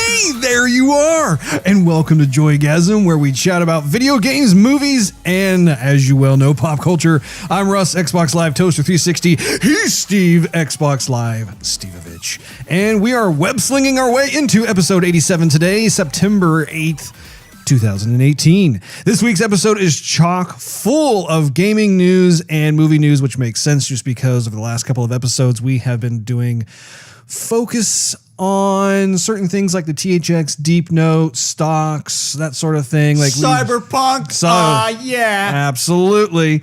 Hey, there you are! And welcome to Joygasm, where we chat about video games, movies, and, as you well know, pop culture. I'm Russ, Xbox Live Toaster 360. He's Steve, Xbox Live Stevavitch. And we are web-slinging our way into episode 87 today, September 8th, 2018. This week's episode is chock full of gaming news and movie news, which makes sense just because of the last couple of episodes we have been doing focus on certain things like the THX Deep Note, stocks, that sort of thing. Like Cyberpunk. Yeah. Absolutely.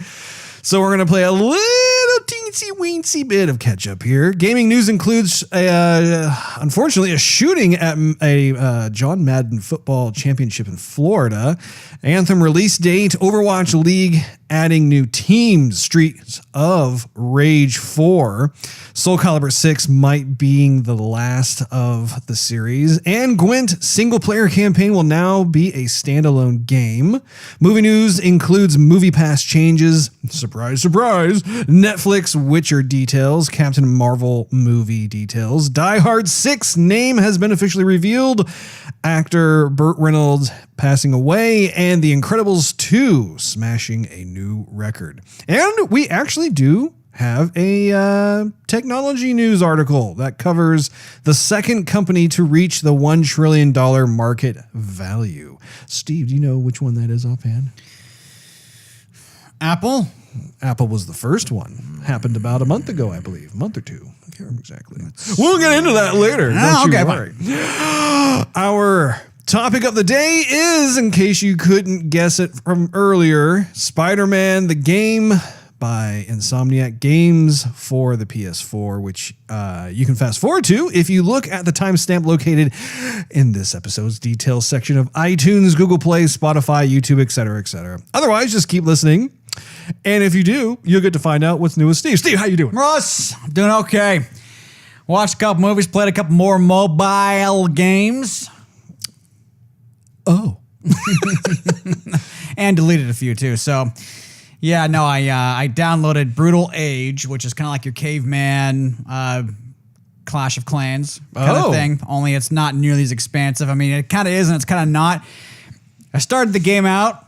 So we're going to play a little teensy weensy bit of catch up here. Gaming news includes, unfortunately, a shooting at a John Madden football championship in Florida. Anthem release date, Overwatch League adding new teams, Streets of Rage 4, Soul Calibur 6 might being the last of the series, and Gwent single-player campaign will now be a standalone game. Movie news includes Movie Pass changes, surprise, surprise, Netflix Witcher details, Captain Marvel movie details, Die Hard 6 name has been officially revealed, actor Burt Reynolds passing away, and The Incredibles 2 smashing a new record. And we actually do have a technology news article that covers the second company to reach the $1 trillion market value. Steve, do you know which one that is offhand? Apple? Apple was the first one. Happened about a month ago, I believe. A month or two. I can't remember exactly. We'll get into that later. Okay, fine. Our topic of the day is, in case you couldn't guess it from earlier, Spider-Man, the game by Insomniac Games for the PS4, which you can fast forward to if you look at the timestamp located in this episode's details section of iTunes, Google Play, Spotify, YouTube, etc., etc. Otherwise, just keep listening. And if you do, you'll get to find out what's new with Steve. Steve, how you doing? Russ, I'm doing okay. Watched a couple movies, played a couple more mobile games. Oh. And deleted a few too. So, yeah, no, I downloaded Brutal Age, which is kind of like your caveman Clash of Clans kind of thing, only it's not nearly as expansive. I mean, it kind of is and it's kind of not. I started the game out,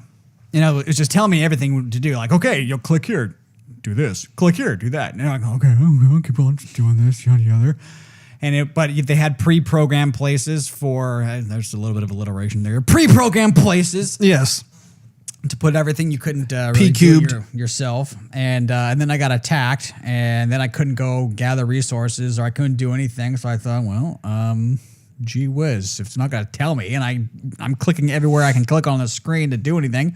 you know, it's just telling me everything to do. Like, okay, you'll click here, do this. Click here, do that. And I'm like, okay, I'll keep on doing this, yada, yada. But they had pre-programmed places for, there's a little bit of alliteration there, pre-programmed places. Yes. To put everything you couldn't really do yourself. And then I got attacked, and then I couldn't go gather resources, or I couldn't do anything. So I thought, well, gee whiz, if it's not going to tell me, and I'm clicking everywhere I can click on the screen to do anything,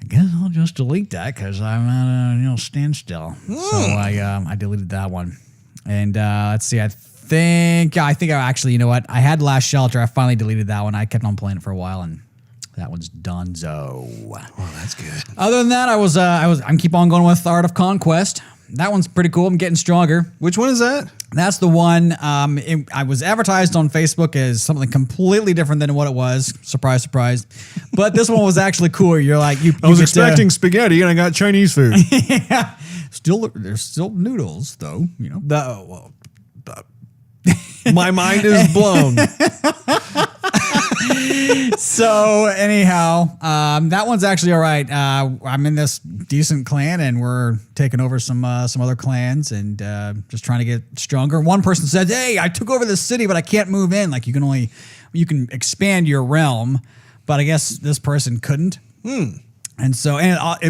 I guess I'll just delete that because I'm at a standstill. So I deleted that one. And let's see, I think I actually, you know what? I had Last Shelter. I finally deleted that one. I kept on playing it for a while, and that one's donezo. Oh, that's good. Other than that, I'm keep on going with Art of Conquest. That one's pretty cool. I'm getting stronger. Which one is that? That's the one. I was advertised on Facebook as something completely different than what it was. Surprise, surprise. But this one was actually cool. You're like, I was expecting spaghetti and I got Chinese food. Yeah. There's still noodles though. You know. My mind is blown. So anyhow, that one's actually all right. I'm in this decent clan, and we're taking over some other clans, and just trying to get stronger. One person said, "Hey, I took over this city, but I can't move in. Like you can expand your realm, but I guess this person couldn't." And so,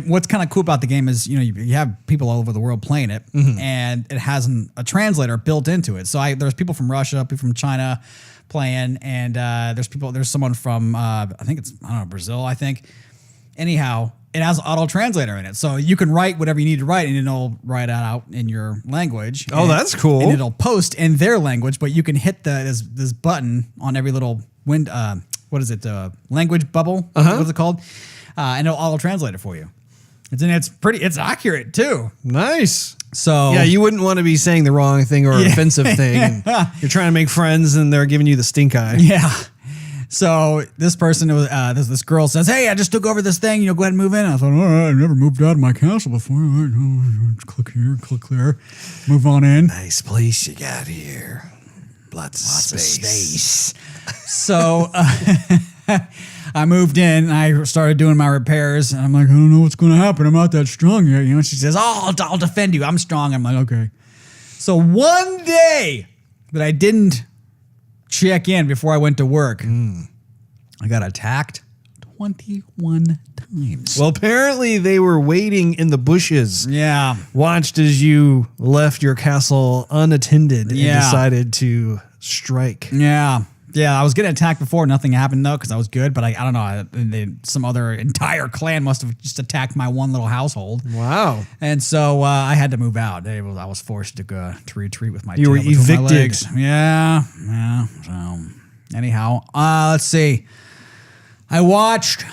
what's kind of cool about the game is, you know, you have people all over the world playing it, and it has a translator built into it. So there's people from Russia, people from China playing, and there's someone from I think it's Brazil, I think. Anyhow, it has an auto translator in it, so you can write whatever you need to write, and it'll write it out in your language. Oh, that's cool. And it'll post in their language, but you can hit this button on every little language bubble. What's it called? And it'll auto-translate it for you. It's accurate too. Nice. So yeah, you wouldn't want to be saying the wrong thing or offensive thing. You're trying to make friends and they're giving you the stink eye. Yeah. So this person, this girl says, "Hey, I just took over this thing. You know, go ahead and move in." I thought, all right, I've never moved out of my castle before. All right, click here, click there, move on in. Nice place you got here. Lots of space. So I moved in and I started doing my repairs and I'm like, I don't know what's going to happen. I'm not that strong yet. You know, she says, oh, I'll defend you. I'm strong. I'm like, okay. So one day that I didn't check in before I went to work, I got attacked 21 times. Well, apparently they were waiting in the bushes. Yeah. Watched as you left your castle unattended and decided to strike. Yeah. Yeah, I was getting attacked before. Nothing happened, though, because I was good. But I don't know. Some other entire clan must have just attacked my one little household. Wow. And so I had to move out. I was forced to retreat with my You were tail between my evicted. legs. Yeah. So, anyhow, let's see. I watched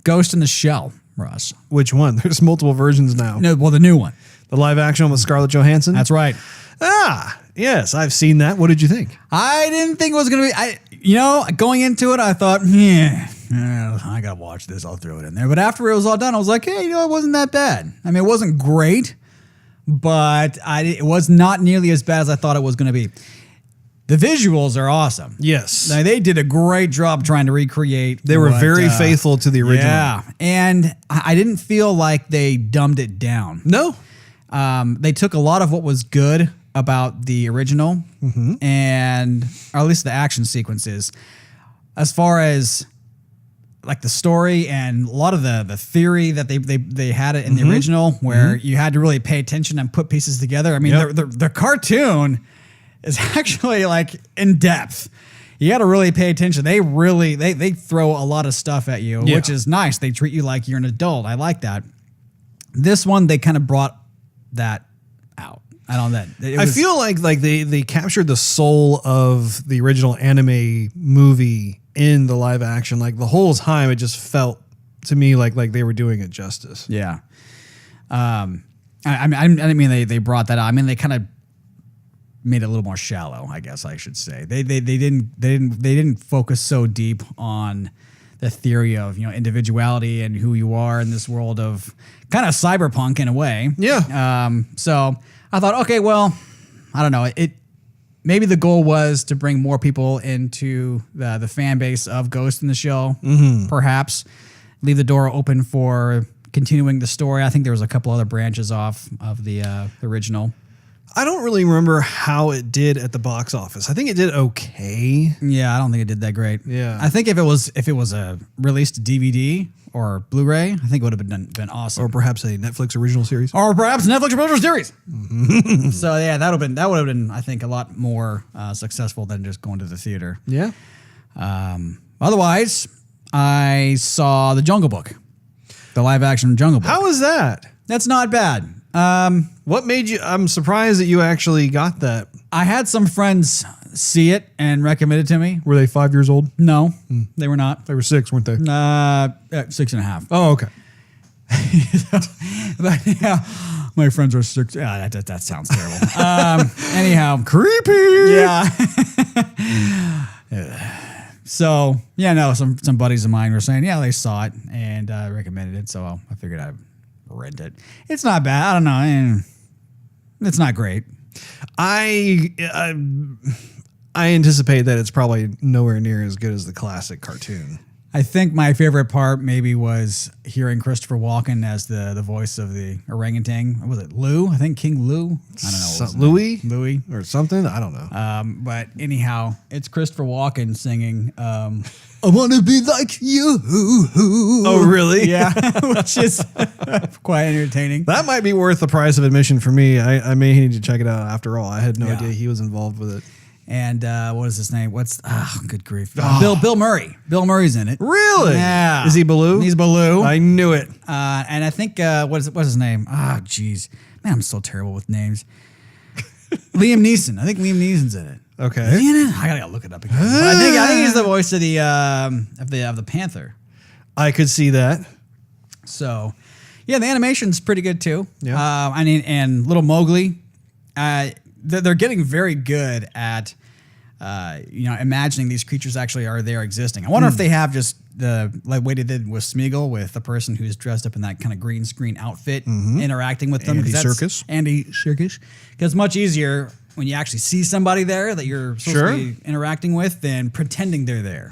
Ghost in the Shell, Russ. Which one? There's multiple versions now. No, well, the new one. The live action with Scarlett Johansson? That's right. Yes, I've seen that. What did you think? I didn't think it was going to be, going into it, I thought, I got to watch this. I'll throw it in there. But after it was all done, I was like, hey, it wasn't that bad. I mean, it wasn't great, but it was not nearly as bad as I thought it was going to be. The visuals are awesome. Yes. Now, they did a great job trying to recreate. They were very faithful to the original. Yeah. And I didn't feel like they dumbed it down. No. They took a lot of what was good about the original and or at least the action sequences as far as like the story and a lot of the theory that they had it in the original where you had to really pay attention and put pieces together. I mean, the cartoon is actually like in depth. You got to really pay attention. They really, they throw a lot of stuff at you, which is nice. They treat you like you're an adult. I like that. This one, they kind of brought that out. I don't know that. I feel like they captured the soul of the original anime movie in the live action. Like the whole time, it just felt to me like they were doing it justice. Yeah. I didn't mean they brought that out. I mean they kind of made it a little more shallow, I guess I should say. They didn't focus so deep on the theory of individuality and who you are in this world of kind of cyberpunk in a way. Yeah. So I thought, okay, well, I don't know. Maybe the goal was to bring more people into the fan base of Ghost in the Shell. Perhaps leave the door open for continuing the story. I think there was a couple other branches off of the original. I don't really remember how it did at the box office. I think it did okay. Yeah, I don't think it did that great. Yeah. I think if it was a released DVD or Blu-ray, I think it would have been awesome. Or perhaps a Netflix original series. Or perhaps Netflix original series. So yeah, that would have been I think a lot more successful than just going to the theater. Yeah. Otherwise, I saw The Jungle Book, the live action Jungle Book. How was that? That's not bad. What made you? I'm surprised that you actually got that. I had some friends see it and recommend it to me. Were they 5 years old? No, they were not. They were 6, weren't they? 6.5. Oh, okay. But yeah, my friends are 6. Yeah, that sounds terrible. Anyhow, Creepy. Yeah. So yeah, no, some buddies of mine were saying, yeah, they saw it and recommended it. So I figured I'd rent it. It's not bad. I don't know. It's not great. I anticipate that it's probably nowhere near as good as the classic cartoon. I think my favorite part maybe was hearing Christopher Walken as the voice of the orangutan. Was it Lou? I think King Lou. I don't know. Louis or something. I don't know. But anyhow, it's Christopher Walken singing. I want to be like you. Oh, really? Yeah, which is quite entertaining. That might be worth the price of admission for me. I may need to check it out after all. I had no idea he was involved with it. And what is his name? Good grief. Bill Murray. Bill Murray's in it. Really? Yeah. Is he Baloo? He's Baloo. I knew it. And I think, what's his name? Jeez. Man, I'm so terrible with names. Liam Neeson. I think Liam Neeson's in it. Okay. Is he in it? I gotta look it up again. But I think he's the voice of the Panther. I could see that. So, yeah, the animation's pretty good too. Yeah. And Little Mowgli, they're getting very good at, imagining these creatures actually are there existing. I wonder if they have just the way they did with Smeagol, with the person who's dressed up in that kind of green screen outfit, interacting with them. Andy Serkis. Andy Serkis. Because it's much easier when you actually see somebody there that you're supposed to be interacting with than pretending they're there.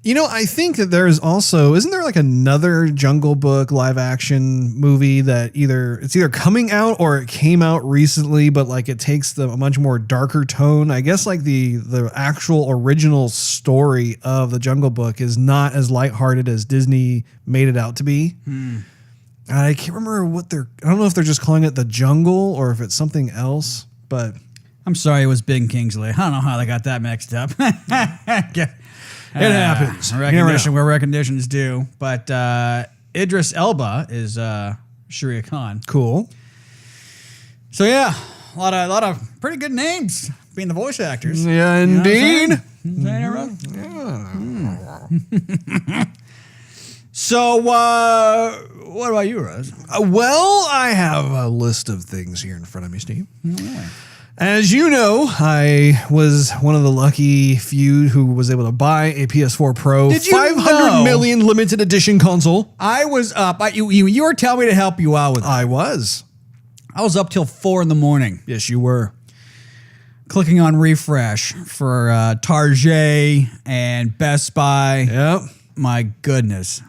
You know, I think that there's also, isn't there like another Jungle Book live action movie that it's either coming out or it came out recently, but like it takes a much more darker tone. I guess like the actual original story of the Jungle Book is not as lighthearted as Disney made it out to be. I can't remember I don't know if they're just calling it The Jungle or if it's something else, but. I'm sorry, it was Ben Kingsley. I don't know how they got that mixed up. It happens. Recognition where recognition is due. But Idris Elba is Sharia Khan. Cool. So yeah, a lot of pretty good names being the voice actors. Yeah, indeed. So what about you, Russ? Well, I have a list of things here in front of me, Steve. As you know, I was one of the lucky few who was able to buy a PS4 Pro. Did you 500 million limited edition console. I was up. You were telling me to help you out with it. I was up till 4 a.m. Yes, you were. Clicking on refresh for Target and Best Buy. Yep. My goodness.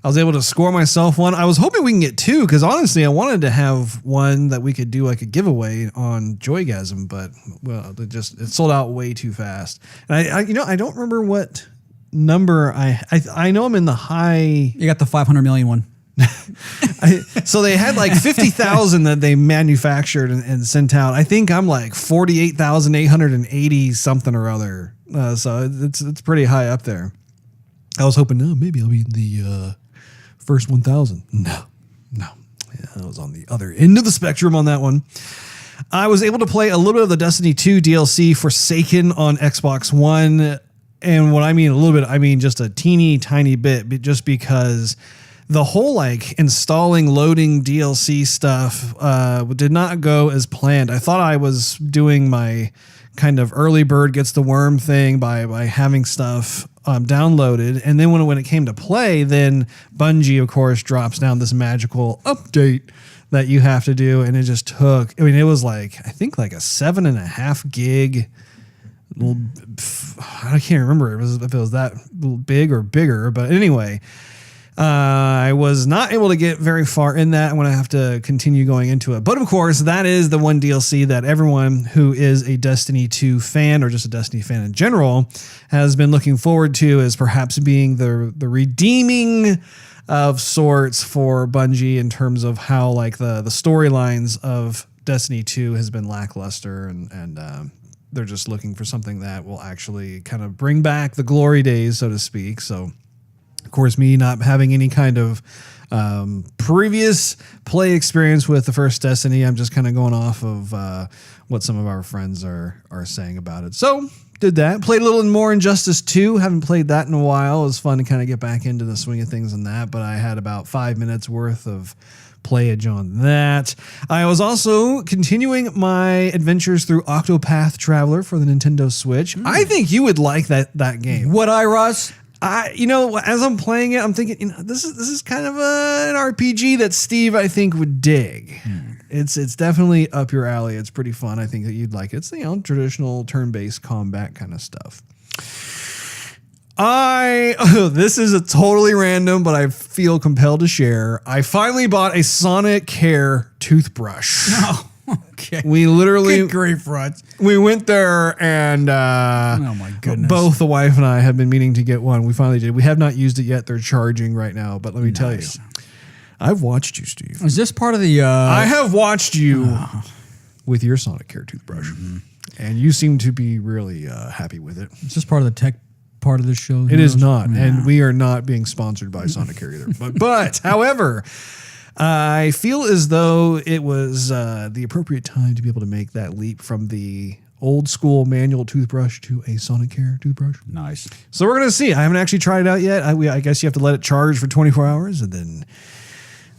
I was able to score myself one. I was hoping we can get two because honestly, I wanted to have one that we could do like a giveaway on Joygasm, but well, it sold out way too fast. And I don't remember what number I know I'm in the high. You got the 500 million one. So they had like 50,000 that they manufactured and sent out. I think I'm like 48,880 something or other. So it's pretty high up there. I was hoping, maybe I'll be in the first 1,000. No. Yeah, I was on the other end of the spectrum on that one. I was able to play a little bit of the Destiny 2 DLC Forsaken on Xbox One. And what I mean a little bit, I mean just a teeny tiny bit, just because the whole like installing, loading DLC stuff did not go as planned. I thought I was doing my kind of early bird gets the worm thing by having stuff downloaded. And then when it came to play, then Bungie, of course, drops down this magical update that you have to do. And it just took, it was like, I think like a 7.5 gig. I can't remember if it was that big or bigger, but anyway, I was not able to get very far in that. I'm going to have to continue going into it. But of course, that is the one DLC that everyone who is a Destiny 2 fan or just a Destiny fan in general has been looking forward to as perhaps being the redeeming of sorts for Bungie in terms of how like the storylines of Destiny 2 has been lackluster and they're just looking for something that will actually kind of bring back the glory days, so to speak. So of course, me not having any kind of previous play experience with the first Destiny, I'm just kind of going off of what some of our friends are saying about it. So did that. Played a little more Injustice 2. Haven't played that in a while. It was fun to kind of get back into the swing of things in that, but I had about 5 minutes worth of playage on that. I was also continuing my adventures through Octopath Traveler for the Nintendo Switch. I think you would like that game. Would I, Russ? As I'm playing it, I'm thinking, this is kind of an RPG that Steve, I think, would dig. It's definitely up your alley. It's pretty fun. I think that you'd like it. It's traditional turn-based combat kind of stuff. This is a totally random, but I feel compelled to share. I finally bought a Sonic Care toothbrush. Oh, okay. We literally... Good grief, Russ. We went there and... oh, my goodness. Both the wife and I have been meaning to get one. We finally did. We have not used it yet. They're charging right now, but let me tell you. I've watched you, Steve. Is this part of the... I have watched you with your Sonic Care toothbrush, and you seem to be really happy with it. Is this part of the tech part of the show? It is not, and we are not being sponsored by Sonic Care either. But however, I feel as though it was the appropriate time to be able to make that leap from the old school manual toothbrush to a Sonic Care toothbrush. Nice. So we're going to see. I haven't actually tried it out yet. I guess you have to let it charge for 24 hours, and then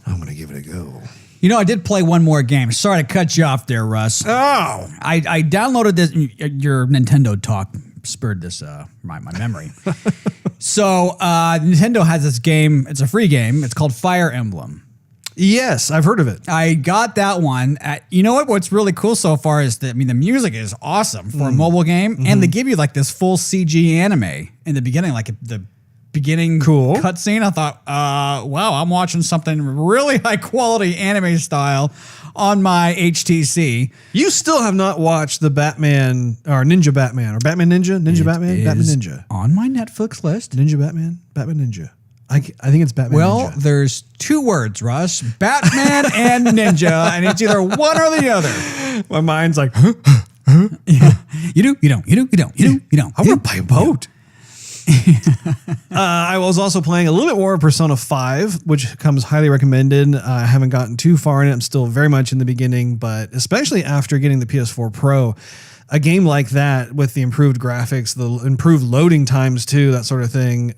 I'm going to give it a go. You know, I did play one more game. Sorry to cut you off there, Russ. Oh. I downloaded this, your Nintendo talk spurred this my memory. So Nintendo has this game. It's a free game. It's called Fire Emblem. Yes, I've heard of it. I got that one. You know what? What's really cool so far is that, I mean, the music is awesome for a mobile game, and they give you like this full CG anime in the beginning, like the beginning cutscene. I thought, wow, I'm watching something really high quality anime style on my HTC. You still have not watched the Batman or Ninja Batman or Batman Ninja? Batman Ninja. On my Netflix list. Ninja Batman? Batman Ninja. I think it's Batman Well, Ninja. there's two words, Russ. Batman and Ninja, and it's either one or the other. My mind's like, Yeah. You do, you don't, you do, you don't, you do, you don't. I want to buy a boat. I was also playing a little bit more of Persona 5, which comes highly recommended. I haven't gotten too far in it. I'm still very much in the beginning, but especially after getting the PS4 Pro, a game like that with the improved graphics, the improved loading times too, that sort of thing,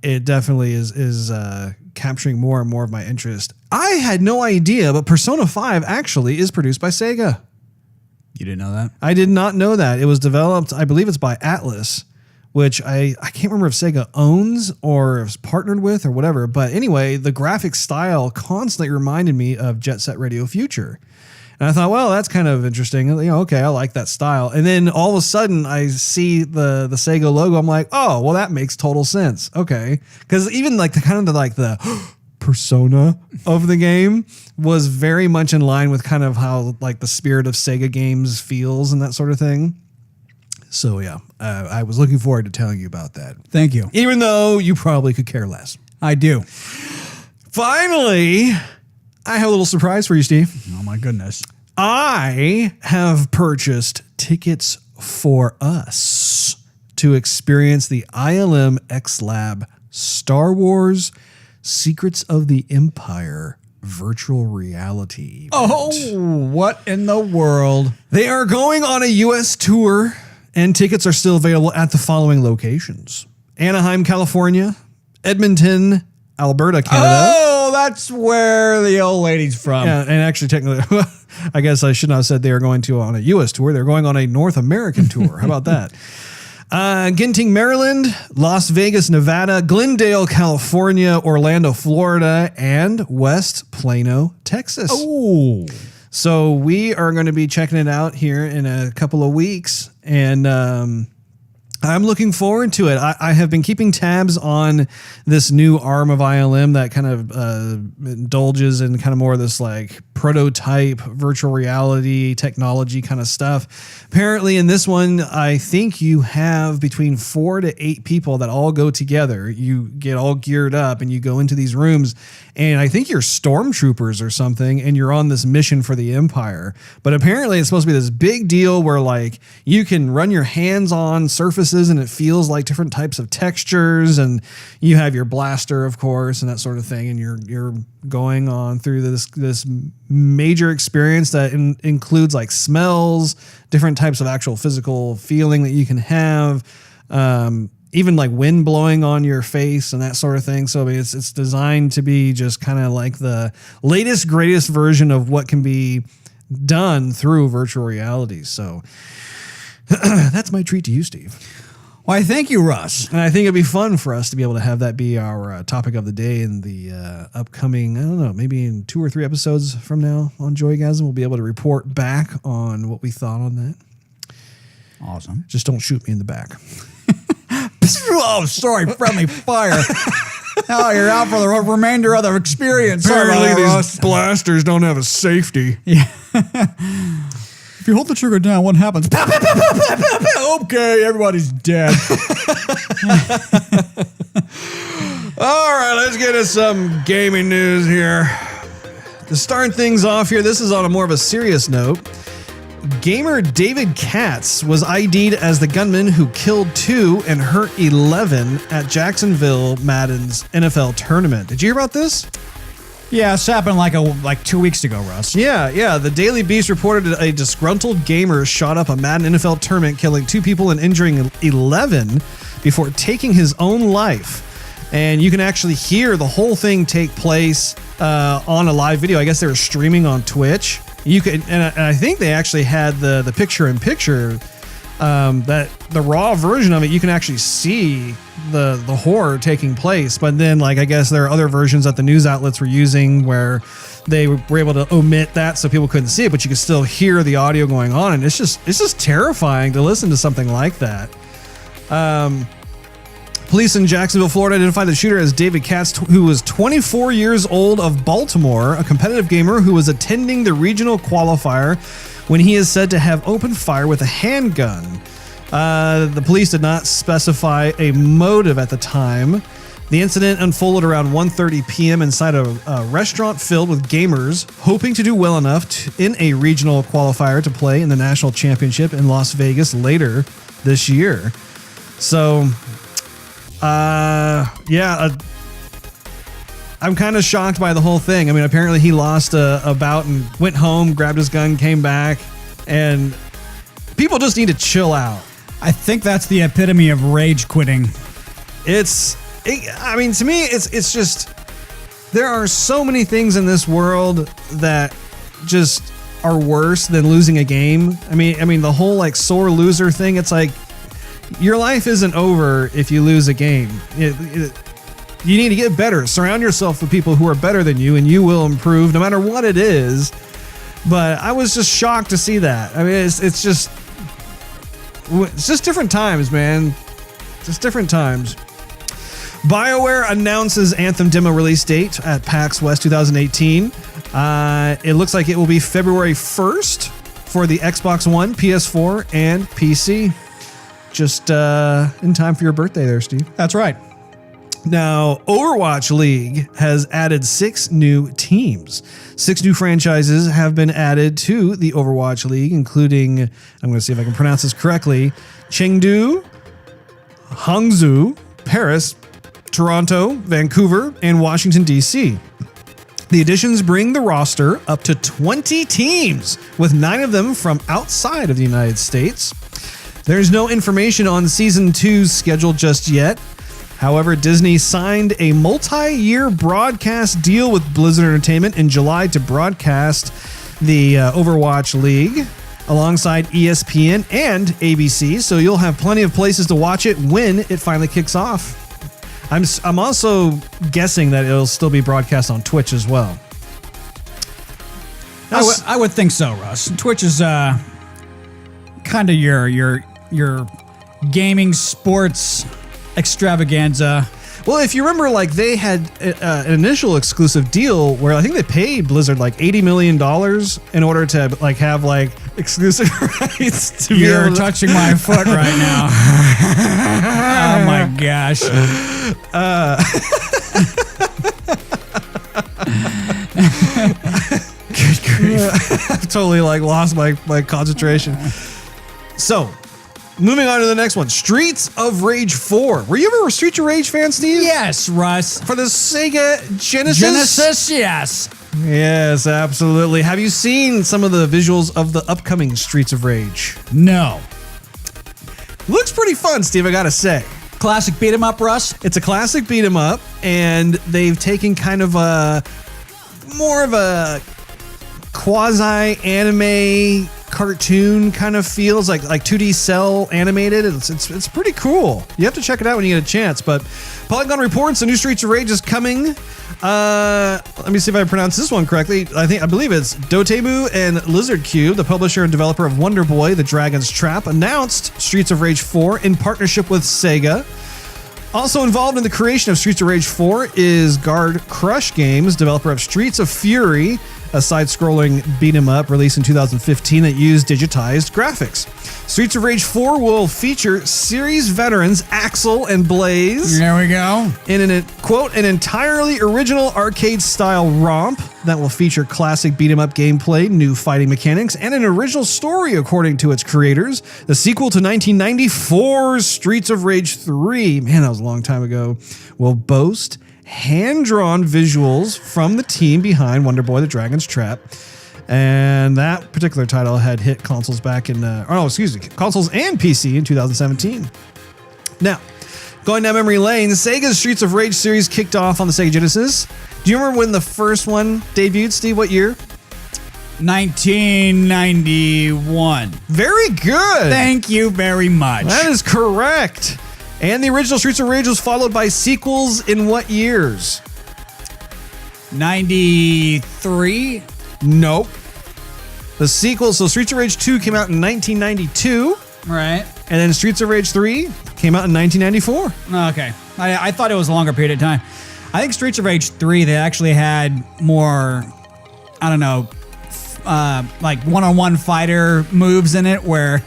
it definitely is capturing more and more of my interest. I had no idea, but Persona 5 actually is produced by Sega. You didn't know that? I did not know that. It was developed, I believe it's by Atlas, which I can't remember if Sega owns or is partnered with or whatever. But anyway, the graphic style constantly reminded me of Jet Set Radio Future. And I thought, well, that's kind of interesting. Okay, I like that style. And then all of a sudden I see the Sega logo. I'm like, oh, well, that makes total sense. Okay. Because even like the persona of the game was very much in line with kind of how like the spirit of Sega games feels and that sort of thing. So yeah, I was looking forward to telling you about that. Thank you. Even though you probably could care less. I do. Finally, I have a little surprise for you, Steve. Oh my goodness. I have purchased tickets for us to experience the ILM X Lab Star Wars Secrets of the Empire virtual reality event. Oh, what in the world? They are going on a U.S. tour, and tickets are still available at the following locations: Anaheim, California; Edmonton, Alberta, Canada. Oh, that's where the old lady's from. Yeah, and actually, technically, I guess I should not have said they are going to on a U.S. tour. They're going on a North American tour. How about that? Ginting, Maryland; Las Vegas, Nevada; Glendale, California; Orlando, Florida; and West Plano, Texas. Oh. So we are going to be checking it out here in a couple of weeks, and I'm looking forward to it. I have been keeping tabs on this new arm of ILM that kind of indulges in kind of more of this like prototype virtual reality technology kind of stuff. Apparently in this one, I think you have between 4 to 8 people that all go together. You get all geared up and you go into these rooms, and I think you're stormtroopers or something, and you're on this mission for the Empire. But apparently it's supposed to be this big deal where like you can run your hands on surfaces and it feels like different types of textures, and you have your blaster, of course, and that sort of thing, and you're going on through this major experience that includes like smells, different types of actual physical feeling that you can have, even like wind blowing on your face and that sort of thing. So I mean, it's designed to be just kind of like the latest, greatest version of what can be done through virtual reality. So that's my treat to you, Steve. Why, thank you, Russ. And I think it'd be fun for us to be able to have that be our topic of the day in the upcoming, I don't know, maybe in 2 or 3 episodes from now on Joygasm. We'll be able to report back on what we thought on that. Awesome. Just don't shoot me in the back. Oh, sorry, friendly fire. Oh, you're out for the remainder of the experience. Apparently Sorry, these Russ. blasters don't have a safety. Yeah. If you hold the trigger down, what happens? Pow, pow, pow, pow, pow, pow, pow. Okay, everybody's dead. All right, let's get to some gaming news here. To start things off here, this is on a more of a serious note. Gamer David Katz was ID'd as the gunman who killed 2 and hurt 11 at Jacksonville Madden's NFL tournament. Did you hear about this? Yeah, it's happened like 2 weeks ago, Russ. Yeah. The Daily Beast reported a disgruntled gamer shot up a Madden NFL tournament, killing 2 people and injuring 11 before taking his own life. And you can actually hear the whole thing take place on a live video. I guess they were streaming on Twitch. You could, and I think they actually had the picture-in-picture that the raw version of it, you can actually see the horror taking place. But then, like, I guess there are other versions that the news outlets were using where they were able to omit that so people couldn't see it, but you could still hear the audio going on, and it's just terrifying to listen to something like that. Police in Jacksonville, Florida identified the shooter as David Katz, who was 24 years old, of Baltimore, a competitive gamer who was attending the regional qualifier when he is said to have opened fire with a handgun. The police did not specify a motive at the time. The incident unfolded around 1:30 p.m. inside a restaurant filled with gamers hoping to do well enough in a regional qualifier to play in the national championship in Las Vegas later this year. So, I'm kind of shocked by the whole thing. I mean, apparently he lost a bout and went home, grabbed his gun, came back, and people just need to chill out. I think that's the epitome of rage quitting. To me, it's just, there are so many things in this world that just are worse than losing a game. I mean, the whole like sore loser thing, it's like, your life isn't over if you lose a game. You need to get better. Surround yourself with people who are better than you, and you will improve no matter what it is. But I was just shocked to see that. I mean, it's just different times, man. Just different times. BioWare announces Anthem demo release date at PAX West 2018. It looks like it will be February 1st for the Xbox One, PS4, and PC. Just in time for your birthday there, Steve. That's right. Now, Overwatch League has added 6 new teams. 6 new franchises have been added to the Overwatch League, including, I'm going to see if I can pronounce this correctly, Chengdu, Hangzhou, Paris, Toronto, Vancouver, and Washington, D.C. The additions bring the roster up to 20 teams, with 9 of them from outside of the United States. There's no information on Season 2's schedule just yet. However, Disney signed a multi-year broadcast deal with Blizzard Entertainment in July to broadcast the Overwatch League alongside ESPN and ABC, so you'll have plenty of places to watch it when it finally kicks off. I'm also guessing that it'll still be broadcast on Twitch as well. I would think so, Russ. Twitch is kind of your gaming sports extravaganza. Well, if you remember, like, they had an initial exclusive deal where I think they paid Blizzard like $80 million in order to like have like exclusive rights to be able to touching my foot right now. Oh my gosh. Good grief. I've totally like lost my concentration. So, moving on to the next one, Streets of Rage 4. Were you ever a Streets of Rage fan, Steve? Yes, Russ. For the Sega Genesis? Genesis, yes. Yes, absolutely. Have you seen some of the visuals of the upcoming Streets of Rage? No. Looks pretty fun, Steve, I gotta say. Classic beat 'em up, Russ? It's a classic beat 'em up, and they've taken kind of more of a quasi-anime cartoon kind of feels, like 2D cell animated. It's pretty cool. You have to check it out when you get a chance. But Polygon reports the new Streets of Rage is coming. Let me see if I pronounce this one correctly. I believe it's Dotemu and Lizard Cube, the publisher and developer of Wonder Boy: The Dragon's Trap, announced Streets of Rage 4 in partnership with Sega. Also involved in the creation of Streets of Rage 4 is Guard Crush Games, developer of Streets of Fury, a side-scrolling beat-em-up released in 2015 that used digitized graphics. Streets of Rage 4 will feature series veterans Axel and Blaze. There we go. In an entirely original arcade-style romp that will feature classic beat-em-up gameplay, new fighting mechanics, and an original story according to its creators. The sequel to 1994's Streets of Rage 3, man, that was a long time ago, will boast hand-drawn visuals from the team behind Wonder Boy: The Dragon's Trap. And that particular title had hit consoles back in, consoles and PC in 2017. Now, going down memory lane, Sega's Streets of Rage series kicked off on the Sega Genesis. Do you remember when the first one debuted, Steve? What year? 1991. Very good. Thank you very much. That is correct. And the original Streets of Rage was followed by sequels in what years? 93. Nope. The sequel, so Streets of Rage 2 came out in 1992. Right. And then Streets of Rage 3 came out in 1994. Okay. I thought it was a longer period of time. I think Streets of Rage 3, they actually had more, I don't know, like one-on-one fighter moves in it where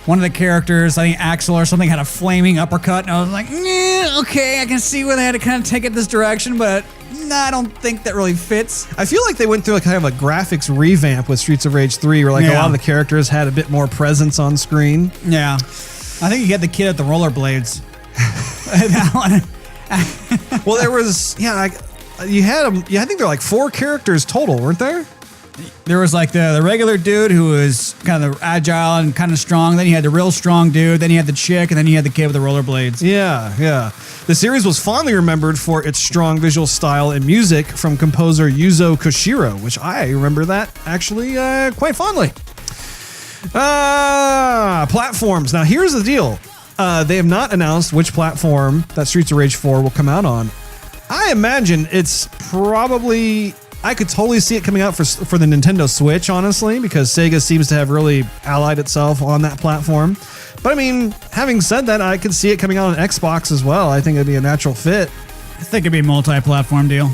one of the characters, I think Axel or something, had a flaming uppercut. And I was like, okay, I can see where they had to kind of take it this direction, but I don't think that really fits. I feel like they went through a kind of a graphics revamp with Streets of Rage 3 where like a lot of the characters had a bit more presence on screen. Yeah. I think you had the kid at the rollerblades. That one. Well, there was, you had them, I think there were like 4 characters total, weren't there? There was like the regular dude who was kind of agile and kind of strong. Then you had the real strong dude. Then you had the chick, and then you had the kid with the rollerblades. Yeah. The series was fondly remembered for its strong visual style and music from composer Yuzo Koshiro, which I remember that actually quite fondly. Platforms. Now, here's the deal. They have not announced which platform that Streets of Rage 4 will come out on. I imagine it's probably... I could totally see it coming out for the Nintendo Switch, honestly, because Sega seems to have really allied itself on that platform. But I mean, having said that, I could see it coming out on Xbox as well. I think it'd be a natural fit. I think it'd be a multi-platform deal.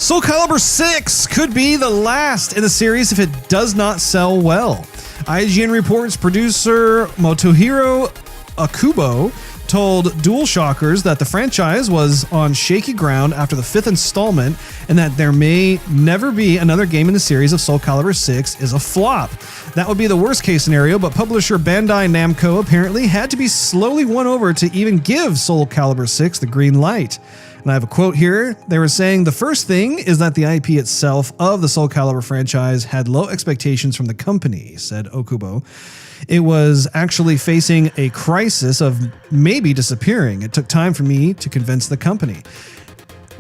Soul Calibur 6 could be the last in the series if it does not sell well. IGN reports producer Motohiro Akubo told DualShockers that the franchise was on shaky ground after the 5th installment and that there may never be another game in the series if Soul Calibur 6 is a flop. That would be the worst case scenario, but publisher Bandai Namco apparently had to be slowly won over to even give Soul Calibur 6 the green light. And I have a quote here. They were saying, the first thing is that the IP itself of the Soul Calibur franchise had low expectations from the company, said Okubo. It was actually facing a crisis of maybe disappearing. It took time for me to convince the company.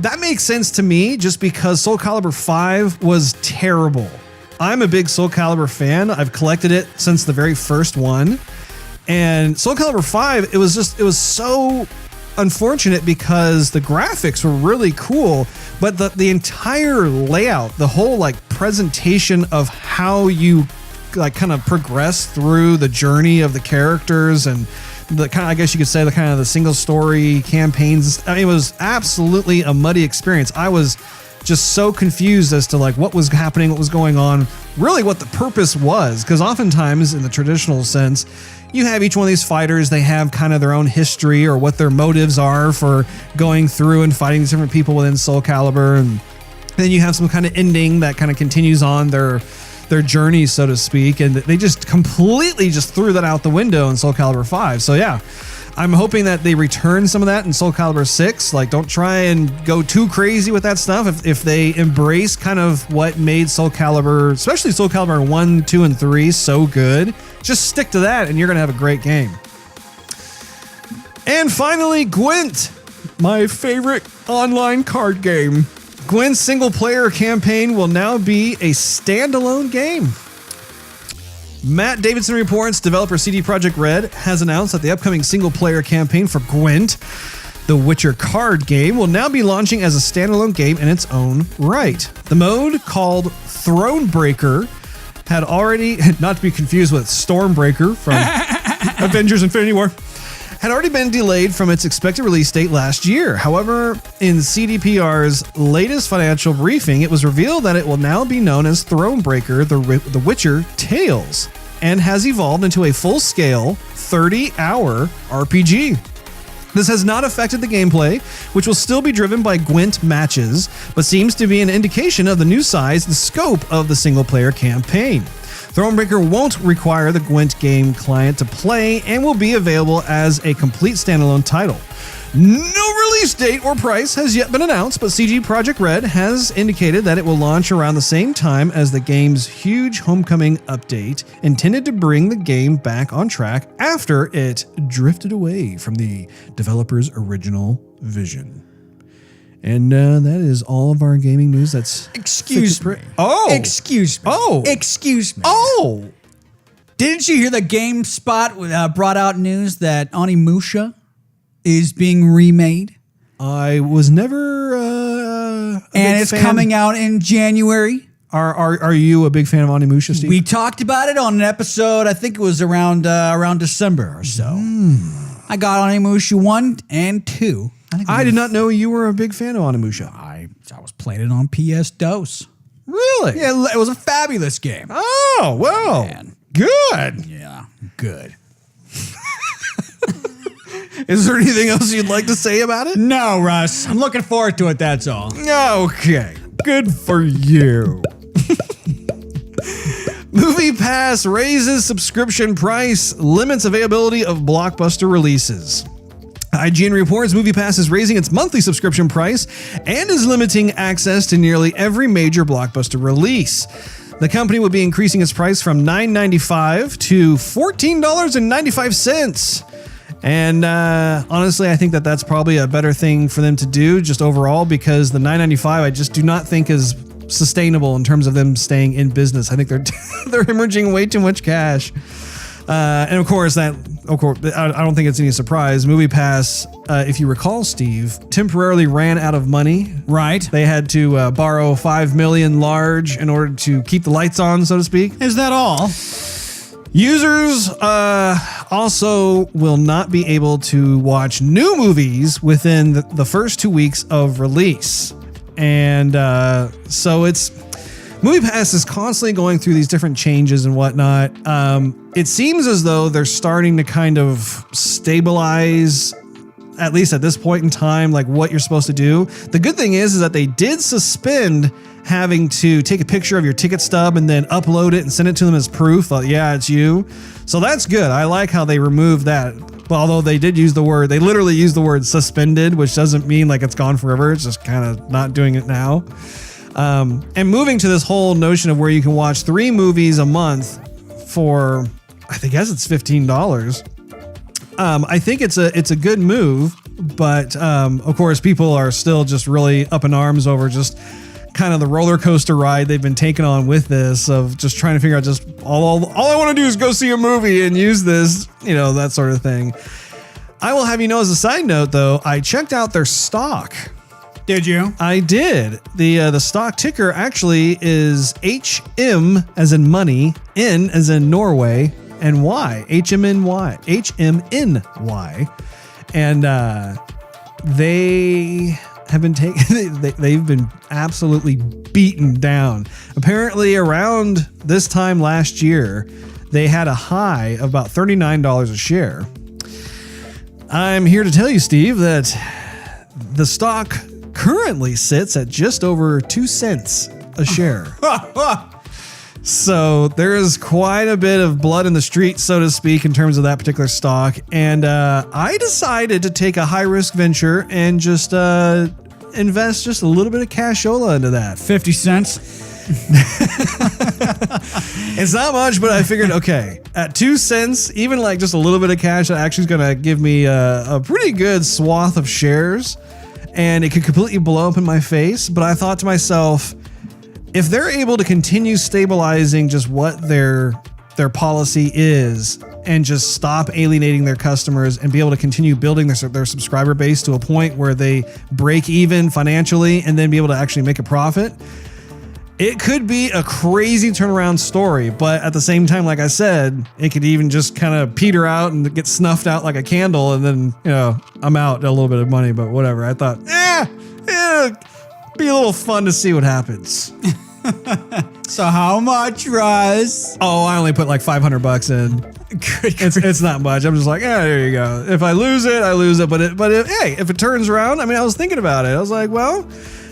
That makes sense to me just because Soul Calibur 5 was terrible. I'm a big Soul Calibur fan. I've collected it since the very first one. And Soul Calibur 5, it was so unfortunate because the graphics were really cool, but the entire layout, the whole like presentation of how you like kind of progress through the journey of the characters and the kind of, I guess you could say, the kind of the single story campaigns. I mean, it was absolutely a muddy experience. I was just so confused as to like what was happening, what was going on, really what the purpose was. Because oftentimes in the traditional sense, you have each one of these fighters, they have kind of their own history or what their motives are for going through and fighting different people within Soul Calibur. And then you have some kind of ending that kind of continues on their journey, so to speak, and they just completely just threw that out the window in Soul Calibur 5. So yeah, I'm hoping that they return some of that in Soul Calibur 6. Like, don't try and go too crazy with that stuff. If they embrace kind of what made Soul Calibur, especially Soul Calibur 1, 2, and 3 so good, just stick to that and you're going to have a great game. And finally, Gwent, my favorite online card game. Gwent's single-player campaign will now be a standalone game. Matt Davidson reports developer CD Projekt Red has announced that the upcoming single-player campaign for Gwent, the Witcher card game, will now be launching as a standalone game in its own right. The mode, called Thronebreaker, had already, not to be confused with Stormbreaker from Avengers Infinity War, had already been delayed from its expected release date last year. However, in CDPR's latest financial briefing, it was revealed that it will now be known as Thronebreaker, The Witcher Tales, and has evolved into a full-scale 30-hour RPG. This has not affected the gameplay, which will still be driven by Gwent matches, but seems to be an indication of the new size and scope of the single-player campaign. Thronebreaker won't require the Gwent game client to play and will be available as a complete standalone title. No release date or price has yet been announced, but CD Projekt Red has indicated that it will launch around the same time as the game's huge Homecoming update, intended to bring the game back on track after it drifted away from the developer's original vision. And that is all of our gaming news. That's Excuse me. Oh. Excuse me. Oh. Excuse me. Oh. Didn't you hear that GameSpot brought out news that Onimusha is being remade? I was never and it's coming out in January. Are you a big fan of Onimusha, Steve? We talked about it on an episode. I think it was around December or so. I got Onimusha 1 and 2. I did not know you were a big fan of Onimusha. I was playing it on PS-DOS. Really? Yeah, it was a fabulous game. Oh, well. Man. Good. Yeah, good. Is there anything else you'd like to say about it? No, Russ. I'm looking forward to it, that's all. Okay. Good for you. Movie Pass raises subscription price, limits availability of blockbuster releases. IGN reports Movie Pass is raising its monthly subscription price and is limiting access to nearly every major blockbuster release. The company will be increasing its price from $9.95 to $14.95. And honestly, I think that that's probably a better thing for them to do just overall, because the $9.95 I just do not think is sustainable in terms of them staying in business. I think they're hemorrhaging way too much cash. And of course, I don't think it's any surprise. Movie Pass, if you recall, Steve, temporarily ran out of money. Right. They had to borrow $5 million large in order to keep the lights on, so to speak. Is that all? Users also will not be able to watch new movies within the first 2 weeks of release. And so Movie Pass is constantly going through these different changes and whatnot. It seems as though they're starting to kind of stabilize, at least at this point in time, like what you're supposed to do. The good thing is that they did suspend having to take a picture of your ticket stub and then upload it and send it to them as proof. Yeah, it's you. So that's good. I like how they removed that. But although they did use the word, they literally used the word suspended, which doesn't mean like it's gone forever. It's just kind of not doing it now. And moving to this whole notion of where you can watch 3 movies a month for, I guess it's $15. I think it's a good move, but of course people are still just really up in arms over just kind of the roller coaster ride they've been taking on with this, of just trying to figure out just all I want to do is go see a movie and use this, that sort of thing. I will have you know, as a side note though, I checked out their stock. Did you? I did. The stock ticker actually is HM as in money, N as in Norway, and Y, HMNY. And they have been they've been absolutely beaten down. Apparently around this time last year, they had a high of about $39 a share. I'm here to tell you, Steve, that the stock currently sits at just over 2 cents a share. So there is quite a bit of blood in the street, so to speak, in terms of that particular stock. And I decided to take a high-risk venture and just invest just a little bit of cashola into that. 50 cents. It's not much, but I figured, okay, at 2 cents, even like just a little bit of cash, that actually is going to give me a pretty good swath of shares. And it could completely blow up in my face. But I thought to myself, if they're able to continue stabilizing just what their policy is and just stop alienating their customers and be able to continue building their subscriber base to a point where they break even financially and then be able to actually make a profit, it could be a crazy turnaround story. But at the same time, like I said, it could even just kind of peter out and get snuffed out like a candle, and then, I'm out a little bit of money, but whatever. I thought, be a little fun to see what happens. So how much, Russ? Oh, I only put like $500 in. It's not much. I'm just like, there you go. If I lose it, I lose it. But if it turns around, I was thinking about it. I was like, well,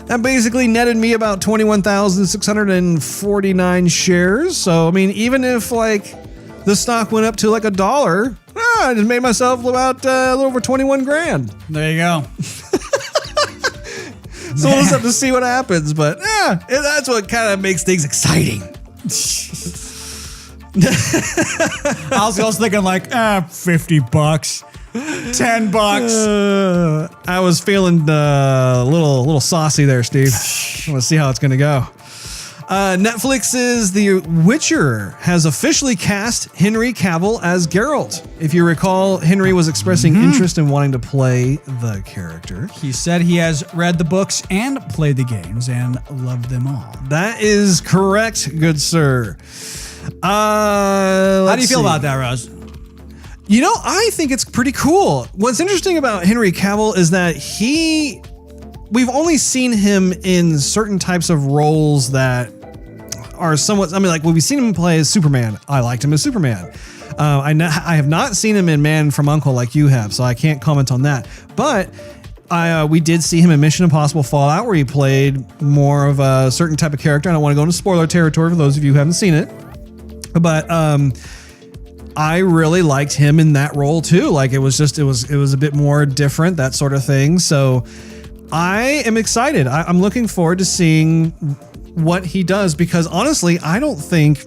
that basically netted me about 21,649 shares. So, even if like the stock went up to like $1, I just made myself about a little over 21 grand. There you go. So we'll just have to see what happens. But that's what kind of makes things exciting. I was thinking like, $50. $10. I was feeling a little saucy there, Steve. I want to see how it's going to go. Netflix's The Witcher has officially cast Henry Cavill as Geralt. If you recall, Henry was expressing interest in wanting to play the character. He said he has read the books and played the games and loved them all. That is correct, good sir. How do you feel about that, Russ? You know, I think it's pretty cool. What's interesting about Henry Cavill is that we've only seen him in certain types of roles that are somewhat, I mean, like when we've seen him play as Superman, I liked him as Superman. I have not seen him in Man from U.N.C.L.E. like you have, so I can't comment on that. But we did see him in Mission Impossible Fallout, where he played more of a certain type of character. I don't want to go into spoiler territory for those of you who haven't seen it. But I really liked him in that role too. Like it was a bit more different, that sort of thing. So I am excited. I'm looking forward to seeing what he does, because honestly, I don't think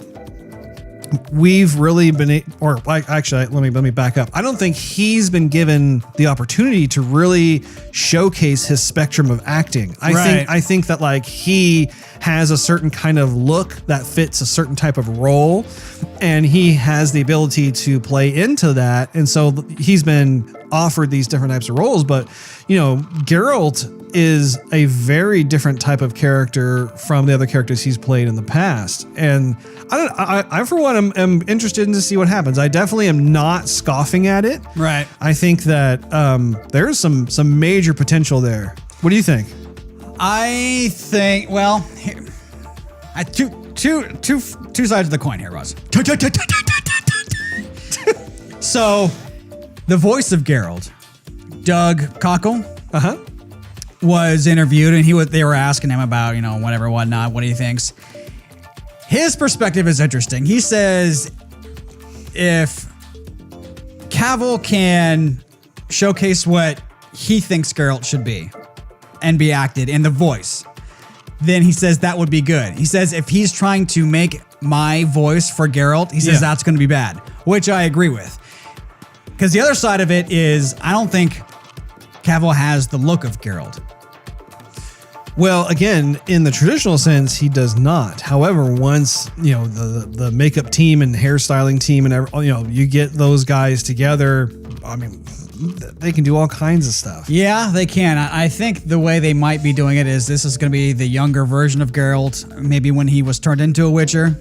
we've really been, or actually, let me back up. I don't think he's been given the opportunity to really showcase his spectrum of acting. I think that like he has a certain kind of look that fits a certain type of role, and he has the ability to play into that. And so he's been offered these different types of roles, but you know, Geralt is a very different type of character from the other characters he's played in the past. And I for one am interested in to see what happens. I definitely am not scoffing at it. Right. I think that there's some major potential there. What do you think? I think, well, two sides of the coin here, Russ. So, the voice of Geralt, Doug Cockle, was interviewed, and they were asking him about, you know, whatever, whatnot, what he thinks. His perspective is interesting. He says if Cavill can showcase what he thinks Geralt should be and be acted in the voice, then he says that would be good. He says if he's trying to make my voice for Geralt, he says that's going to be bad, which I agree with. Because the other side of it is I don't think Cavill has the look of Geralt. Well, again, in the traditional sense, he does not. However, once you know the makeup team and hairstyling team and you get those guys together, I mean, they can do all kinds of stuff. Yeah, they can. I think the way they might be doing it is this is going to be the younger version of Geralt, maybe when he was turned into a Witcher,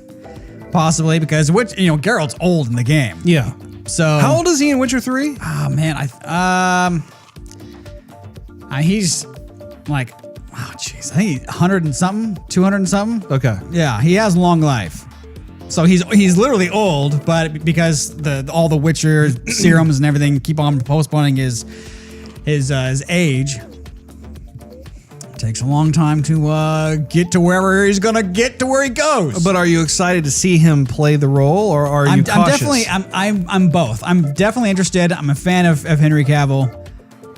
possibly, because Geralt's old in the game. Yeah. So how old is he in Witcher 3? Oh man, he's like, oh jeez, I think 100 and something, 200 and something. Okay. Yeah, he has long life. So he's literally old, but because all the Witcher serums and everything keep on postponing his age, it takes a long time to get to wherever he's gonna get to where he goes. But are you excited to see him play the role, or are you cautious? I'm both. I'm definitely interested. I'm a fan of Henry Cavill.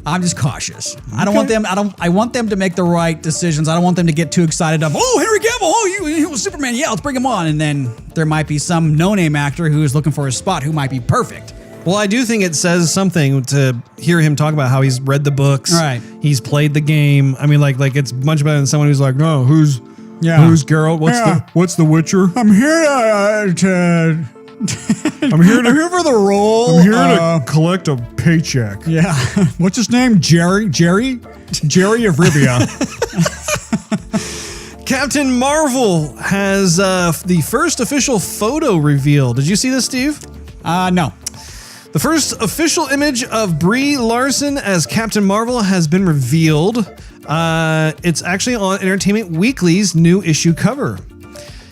I'm just cautious. Okay. I want them to make the right decisions. I don't want them to get too excited of, oh, Henry Cavill, oh, he was Superman. Yeah, let's bring him on. And then there might be some no-name actor who is looking for a spot who might be perfect. Well, I do think it says something to hear him talk about how he's read the books. Right. He's played the game. I mean, like it's much better than someone who's like, no, who's Geralt? What's the Witcher? I'm here to I'm here for the role. I'm here to collect a paycheck. Yeah. What's his name? Jerry of Rivia. Captain Marvel has the first official photo reveal. Did you see this, Steve? No. The first official image of Brie Larson as Captain Marvel has been revealed. It's actually on Entertainment Weekly's new issue cover.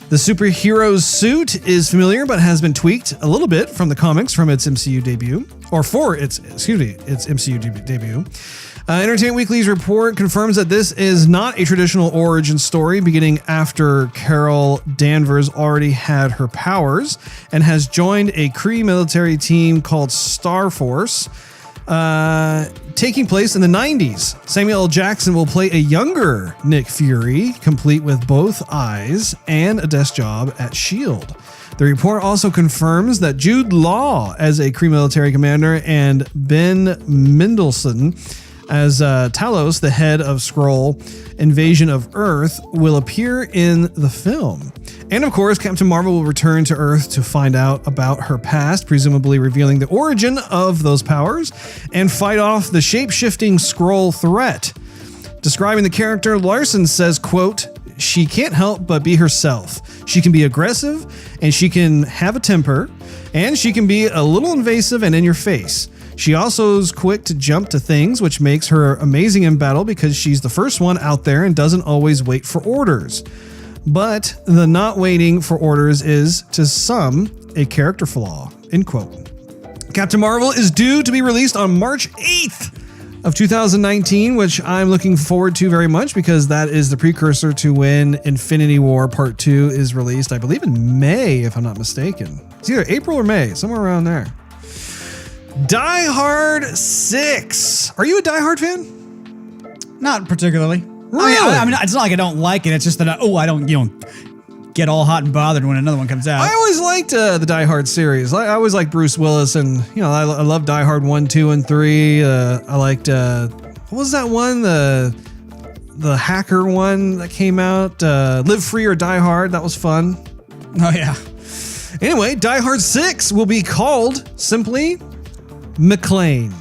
The superhero's suit is familiar, but has been tweaked a little bit from the comics from its MCU debut, or for its MCU debut. Entertainment Weekly's report confirms that this is not a traditional origin story beginning after Carol Danvers already had her powers and has joined a Kree military team called Star Force, taking place in the 90s. Samuel L. Jackson will play a younger Nick Fury, complete with both eyes and a desk job at S.H.I.E.L.D. The report also confirms that Jude Law as a Kree military commander and Ben Mendelsohn as Talos, the head of Skrull Invasion of Earth, will appear in the film. And of course, Captain Marvel will return to Earth to find out about her past, presumably revealing the origin of those powers, and fight off the shape-shifting Skrull threat. Describing the character, Larson says, quote, "She can't help but be herself. She can be aggressive, and she can have a temper, and she can be a little invasive and in your face. She also is quick to jump to things, which makes her amazing in battle because she's the first one out there and doesn't always wait for orders. But the not waiting for orders is, to some, a character flaw," end quote. Captain Marvel is due to be released on March 8th of 2019, which I'm looking forward to very much because that is the precursor to when Infinity War Part 2 is released, I believe in May, if I'm not mistaken. It's either April or May, somewhere around there. Die Hard 6. Are you a Die Hard fan? Not particularly. Really? I mean, it's not like I don't like it. It's just that I don't, get all hot and bothered when another one comes out. I always liked the Die Hard series. I always liked Bruce Willis, and I love Die Hard 1, 2, and 3. I liked what was that one? The hacker one that came out. Live Free or Die Hard. That was fun. Oh yeah. Anyway, Die Hard 6 will be called simply McClane.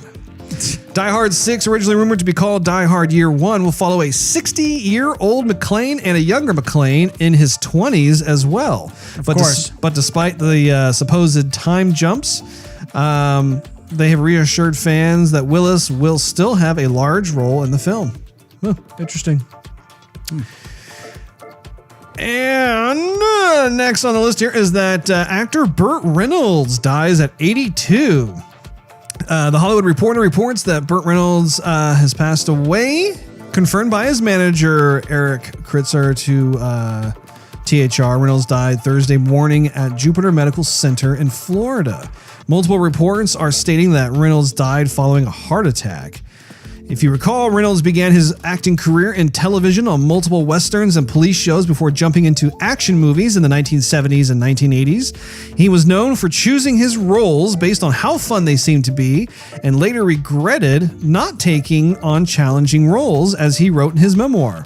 Die Hard 6, originally rumored to be called Die Hard Year 1, will follow a 60-year-old McClane and a younger McClane in his 20s as well. Of course. But despite the supposed time jumps, they have reassured fans that Willis will still have a large role in the film. Oh, interesting. And next on the list here is that actor Burt Reynolds dies at 82. The Hollywood Reporter reports that Burt Reynolds has passed away, confirmed by his manager, Eric Kritzer, to THR. Reynolds died Thursday morning at Jupiter Medical Center in Florida. Multiple reports are stating that Reynolds died following a heart attack. If you recall, Reynolds began his acting career in television on multiple westerns and police shows before jumping into action movies in the 1970s and 1980s. He was known for choosing his roles based on how fun they seemed to be, and later regretted not taking on challenging roles, as he wrote in his memoir.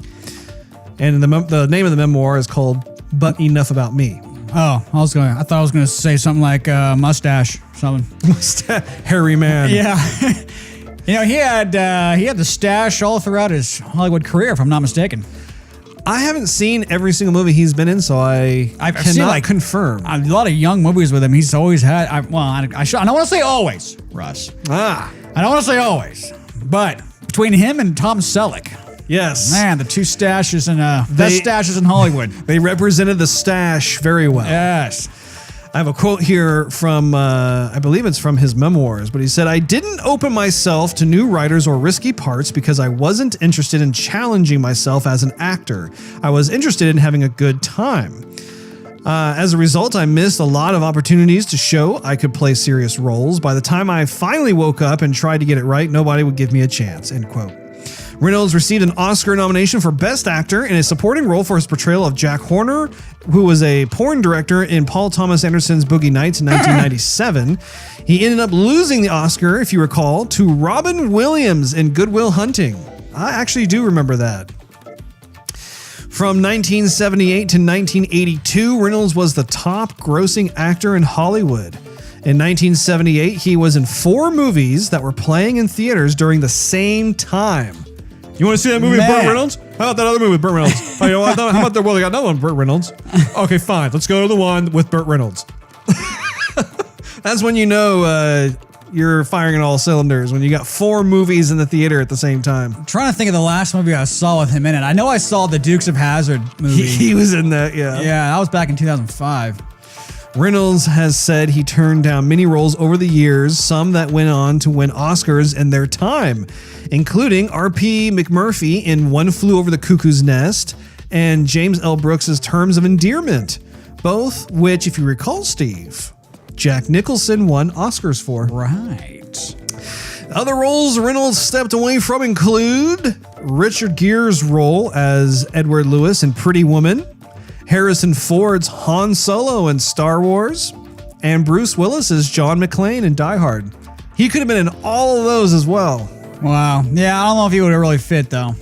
And the name of the memoir is called But Enough About Me. Oh, I thought I was gonna say something like mustache, something. Hairy man. Yeah. He had the stash all throughout his Hollywood career, if I'm not mistaken. I haven't seen every single movie he's been in, so I cannot confirm. A lot of young movies with him. He's always had. I don't want to say always, Russ. I don't want to say always, but between him and Tom Selleck, yes, man, the two stashes and best stashes in Hollywood. They represented the stash very well. Yes. I have a quote here from, I believe it's from his memoirs, but he said, "I didn't open myself to new writers or risky parts because I wasn't interested in challenging myself as an actor. I was interested in having a good time. As a result, I missed a lot of opportunities to show I could play serious roles. By the time I finally woke up and tried to get it right, nobody would give me a chance," end quote. Reynolds received an Oscar nomination for Best Actor in a supporting role for his portrayal of Jack Horner, who was a porn director in Paul Thomas Anderson's Boogie Nights in 1997. He ended up losing the Oscar, if you recall, to Robin Williams in Good Will Hunting. I actually do remember that. From 1978 to 1982, Reynolds was the top grossing actor in Hollywood. In 1978, he was in 4 movies that were playing in theaters during the same time. You want to see that movie with Burt Reynolds? How about that other movie with Burt Reynolds? Oh, how about that? Well, they got another one with Burt Reynolds. Okay, fine. Let's go to the one with Burt Reynolds. That's when you know you're firing on all cylinders, when you got 4 movies in the theater at the same time. I'm trying to think of the last movie I saw with him in it. I know I saw the Dukes of Hazzard movie. He was in that, yeah. Yeah, that was back in 2005. Reynolds has said he turned down many roles over the years, some that went on to win Oscars in their time, including R.P. McMurphy in One Flew Over the Cuckoo's Nest and James L. Brooks' Terms of Endearment, both which, if you recall, Steve, Jack Nicholson won Oscars for. Right. Other roles Reynolds stepped away from include Richard Gere's role as Edward Lewis in Pretty Woman, Harrison Ford's Han Solo in Star Wars, and Bruce Willis as John McClane in Die Hard. He could have been in all of those as well. Wow. Yeah, I don't know if he would have really fit, though.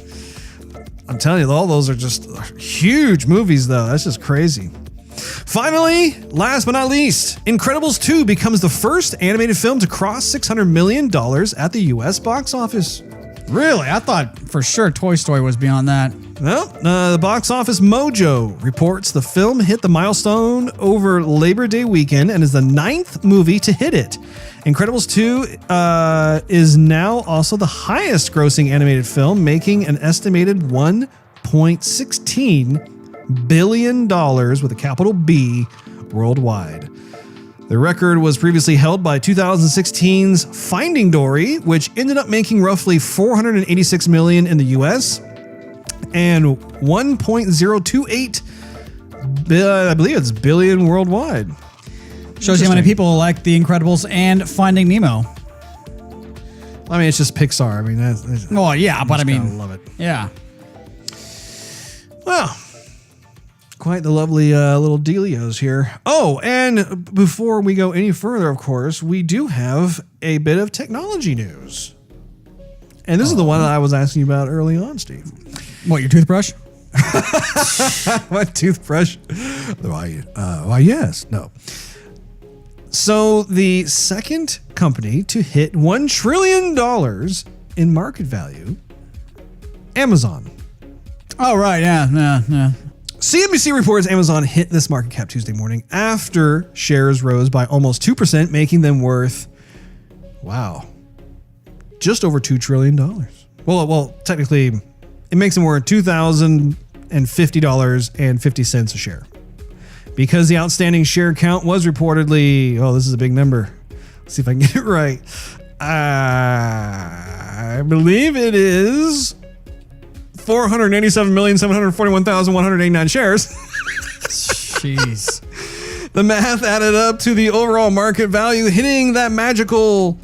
I'm telling you, all those are just huge movies, though. That's just crazy. Finally, last but not least, Incredibles 2 becomes the first animated film to cross $600 million at the U.S. box office. Really? I thought for sure Toy Story was beyond that. Well, the Box Office Mojo reports the film hit the milestone over Labor Day weekend and is the 9th movie to hit it. Incredibles 2 is now also the highest grossing animated film, making an estimated $1.16 billion with a capital B worldwide. The record was previously held by 2016's Finding Dory, which ended up making roughly $486 million in the US and 1.028 I believe it's billion worldwide. Shows you how many people like The Incredibles and Finding Nemo. I mean, it's just Pixar. I mean, Well, yeah, but I mean, love it. Yeah. Well, quite the lovely little dealios here. Oh, and before we go any further, of course, we do have a bit of technology news. And this is the one that I was asking you about early on, Steve. What, your toothbrush? My toothbrush? Why, yes. No. So the second company to hit $1 trillion in market value, Amazon. Oh, right. Yeah. CNBC reports Amazon hit this market cap Tuesday morning after shares rose by almost 2%, making them worth, just over $2 trillion. Well, technically, it makes them worth $2,050.50 a share. Because the outstanding share count was reportedly, this is a big number. Let's see if I can get it right. I believe it is 487,741,189 shares. Jeez. The math added up to the overall market value hitting that magical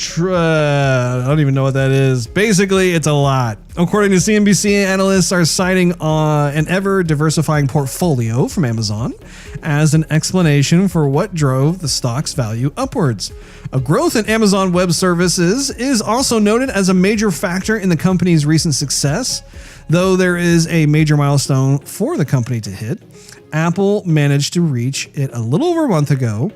I don't even know what that is. Basically, it's a lot. According to CNBC, analysts are citing an ever-diversifying portfolio from Amazon as an explanation for what drove the stock's value upwards. A growth in Amazon Web Services is also noted as a major factor in the company's recent success, though there is a major milestone for the company to hit. Apple managed to reach it a little over a month ago.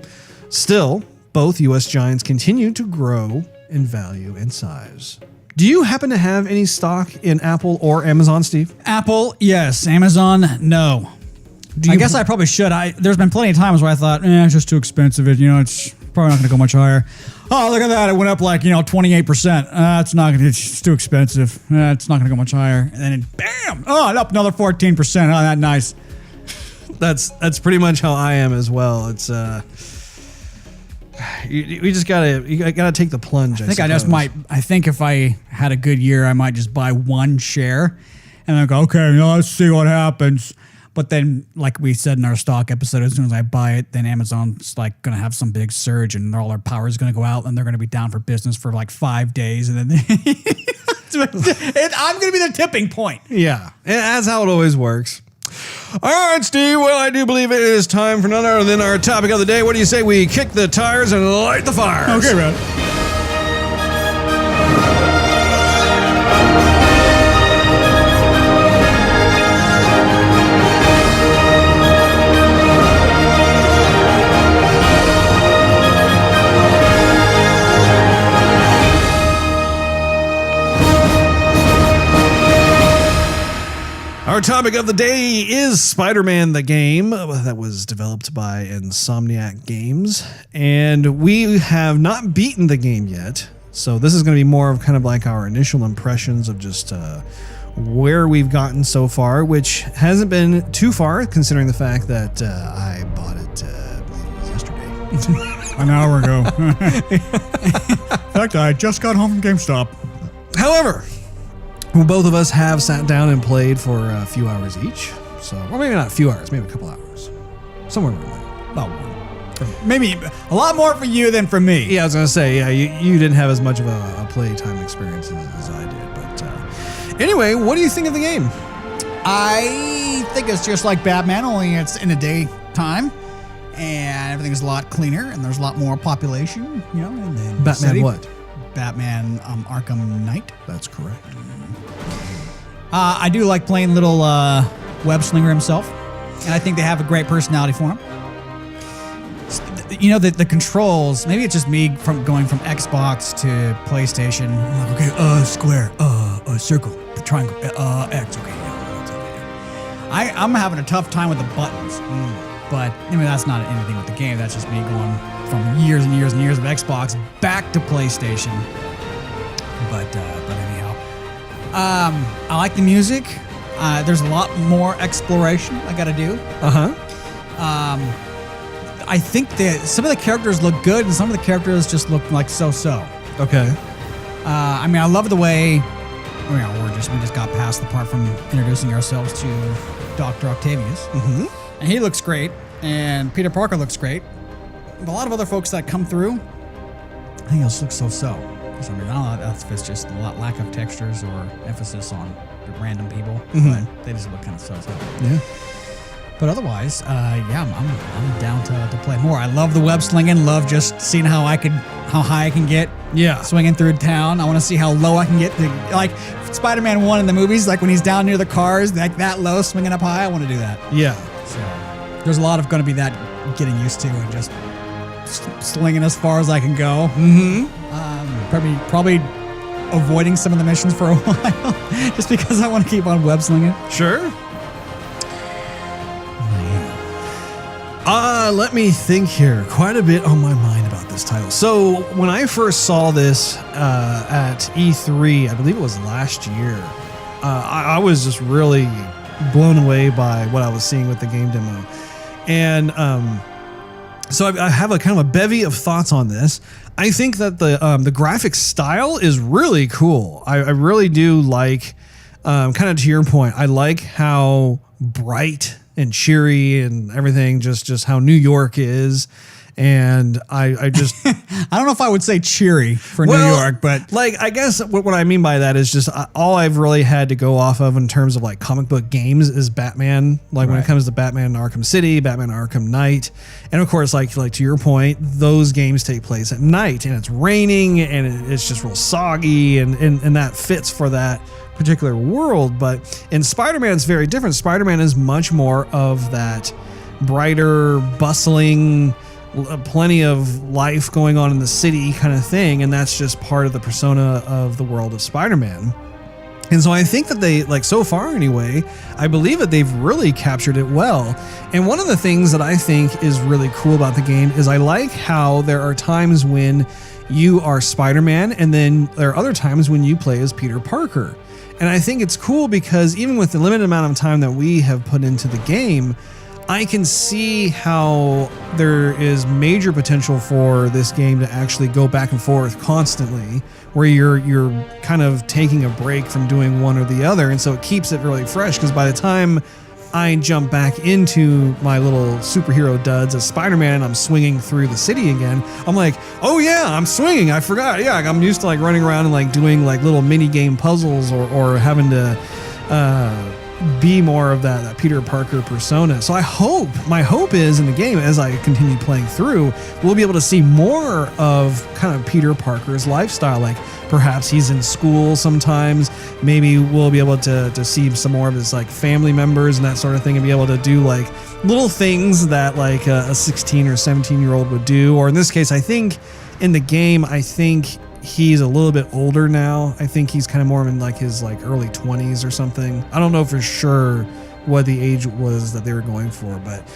Still, both U.S. giants continue to grow in value and size. Do you happen to have any stock in Apple or Amazon, Steve? Apple, yes. Amazon, no. I guess I probably should. There's been plenty of times where I thought, it's just too expensive. It's probably not going to go much higher. Oh, look at that. It went up 28%. It's too expensive. It's not going to go much higher. And then bam! Oh, it up another 14%. Oh, that's nice. That's pretty much how I am as well. It's you just gotta take the plunge. I think if I had a good year, I might just buy one share, and then go, okay, let's see what happens. But then, like we said in our stock episode, as soon as I buy it, then Amazon's gonna have some big surge, and all their power is gonna go out, and they're gonna be down for business for 5 days, and then I'm gonna be the tipping point. Yeah, and that's how it always works. All right, Steve. Well, I do believe it is time for none other than our topic of the day. What do you say we kick the tires and light the fires? Okay, man. Our topic of the day is Spider-Man the game that was developed by Insomniac Games, and we have not beaten the game yet. So this is going to be more of kind of like our initial impressions of just where we've gotten so far, which hasn't been too far considering the fact that I bought it, I believe it was yesterday. An hour ago. In fact, I just got home from GameStop. However, both of us have sat down and played for a few hours each. So, or maybe not a few hours, maybe a couple hours. Somewhere around there. About one. Maybe a lot more for you than for me. Yeah, I was going to say, you didn't have as much of a playtime experience as I did. But anyway, what do you think of the game? I think it's just like Batman, only it's in the daytime, and everything's a lot cleaner, and there's a lot more population, you know. In the Batman city. what? Batman Arkham Knight. That's correct. I do like playing little web slinger himself, and I think they have a great personality for him. You know, the controls, maybe it's just me from going from Xbox to PlayStation. I'm like, okay, square, circle, triangle, X, okay. I'm having a tough time with the buttons, but I mean, that's not anything with the game. That's just me going from years and years and years of Xbox back to PlayStation. But anyhow, I like the music. There's a lot more exploration I got to do. I think that some of the characters look good, and some of the characters just look like so-so. Okay. I mean, I love the way. We just got past the part from introducing ourselves to Dr. Octavius, and he looks great, and Peter Parker looks great. But a lot of other folks that come through, I think it looks so-so. I mean, I don't know if it's just a lack of textures or emphasis on the random people, but they just look kind of so-so. Yeah. But otherwise, I'm down to play more. I love the web slinging. Love just seeing how high I can get. Yeah. Swinging through town. I want to see how low I can get. Like Spider-Man 1 in the movies, like when he's down near the cars, like that low, swinging up high. I want to do that. Yeah. So there's a lot of going to be that getting used to and just slinging as far as I can go. Probably avoiding some of the missions for a while, just because I want to keep on web slinging. Sure. Let me think here. Quite a bit on my mind about this title. So when I first saw this at E3, I believe it was last year, I was just really blown away by what I was seeing with the game demo. And so I have a kind of a bevy of thoughts on this. I think that the graphic style is really cool. I really do like, kind of to your point, I like how bright and cheery and everything, just how New York is. And I just I don't know if I would say cheery for New York, but like, I guess what I mean by that is just all I've really had to go off of in terms of like comic book games is Batman. Like when it comes to Batman Arkham City, Batman Arkham Knight, and of course, like to your point, those games take place at night and it's raining and it's just real soggy and that fits for that particular world. But in Spider-Man, it's very different. Spider-Man is much more of that brighter, bustling, plenty of life going on in the city kind of thing, and that's just part of the persona of the world of Spider-Man. And so I think that they, like, so far anyway, I believe that they've really captured it well. And one of the things that I think is really cool about the game is I like how there are times when you are Spider-Man, and then there are other times when you play as Peter Parker. And I think it's cool because even with the limited amount of time that we have put into the game, I can see how there is major potential for this game to actually go back and forth constantly, where you're kind of taking a break from doing one or the other. And so it keeps it really fresh, because by the time I jump back into my little superhero duds as Spider-Man and I'm swinging through the city again, I'm like, oh yeah, I'm swinging. I forgot. Yeah, I'm used to like running around and like doing like little mini game puzzles or having to be more of that Peter Parker persona. So my hope is in the game, as I continue playing through, we'll be able to see more of kind of Peter Parker's lifestyle. Like perhaps he's in school sometimes. Maybe we'll be able to see some more of his like family members and that sort of thing, and be able to do like little things that like a 16 or 17-year-old would do. Or in this case, I think in the game, he's a little bit older now. I think he's kind of more in like his like early 20s or something. I don't know for sure what the age was that they were going for, but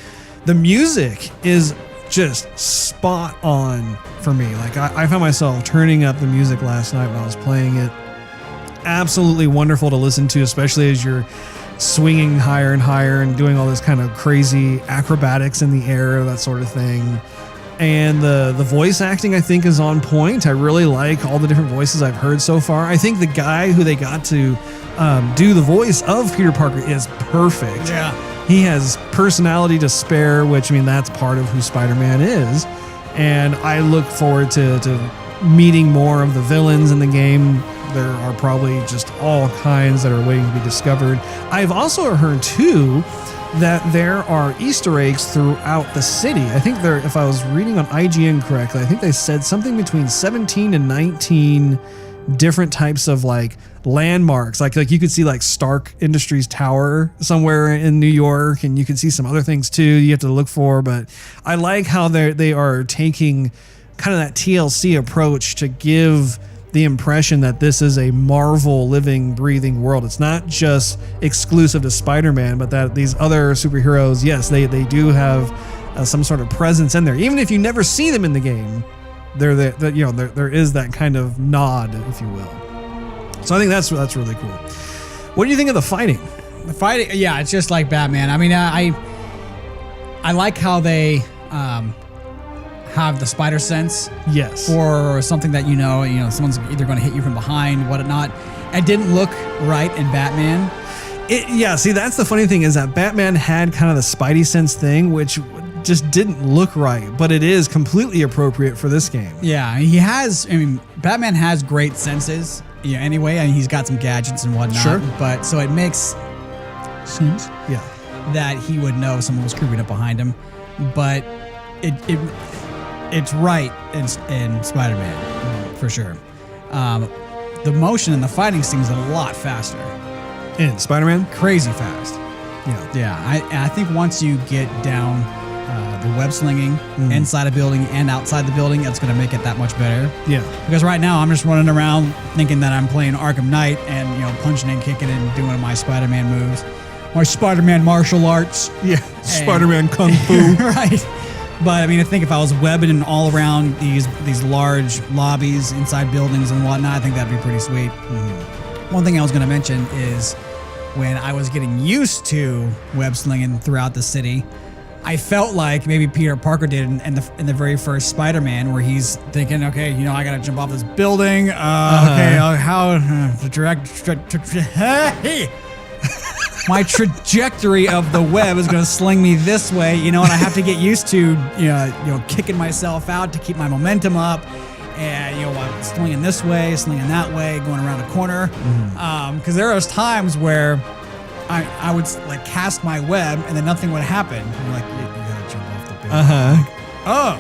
the music is just spot on for me. Like I found myself turning up the music last night when I was playing it. Absolutely wonderful to listen to, especially as you're swinging higher and higher and doing all this kind of crazy acrobatics in the air, that sort of thing. And the voice acting, I think, is on point. I really like all the different voices I've heard so far. I think the guy who they got to do the voice of Peter Parker is perfect. Yeah. He has personality to spare, which, I mean, that's part of who Spider-Man is. And I look forward to meeting more of the villains in the game, there are probably just all kinds that are waiting to be discovered. I've also heard too that there are Easter eggs throughout the city. I think there, if I was reading on IGN correctly, I think they said something between 17 and 19 different types of like landmarks. Like you could see like Stark Industries Tower somewhere in New York, and you could see some other things too you have to look for. But I like how they are taking kind of that TLC approach to give the impression that this is a Marvel living, breathing world. It's not just exclusive to Spider-Man, but that these other superheroes, yes, they do have some sort of presence in there. Even if you never see them in the game, there is that kind of nod, if you will. So I think that's really cool. What do you think of the fighting? The fighting, yeah, it's just like Batman. I mean, I like how they have the spider sense. Yes. For something that you know, someone's either going to hit you from behind, whatnot. It didn't look right in Batman. See, that's the funny thing is that Batman had kind of the Spidey sense thing, which just didn't look right, but it is completely appropriate for this game. Yeah, Batman has great senses, anyway, and he's got some gadgets and whatnot. Sure. But so it makes sense, yeah, that he would know someone was creeping up behind him, but it's right in Spider-Man, for sure. The motion and the fighting seems a lot faster. In Spider-Man? Crazy fast. Yeah. I think once you get down the web slinging inside a building and outside the building, it's going to make it that much better. Yeah. Because right now I'm just running around thinking that I'm playing Arkham Knight and punching and kicking and doing my Spider-Man moves, my Spider-Man martial arts. Yeah. Spider-Man kung fu. Right. But I think if I was webbing all around these large lobbies inside buildings and whatnot, I think that'd be pretty sweet. One thing I was going to mention is when I was getting used to web slinging throughout the city, I felt like maybe Peter Parker did in the very first Spider-Man, where he's thinking, okay, I got to jump off this building. Okay, how my trajectory of the web is going to sling me this way, and I have to get used to, kicking myself out to keep my momentum up, and slinging this way, slinging that way, going around a corner. Because there was times where I would like cast my web and then nothing would happen. You're like, you gotta jump off the building. Oh,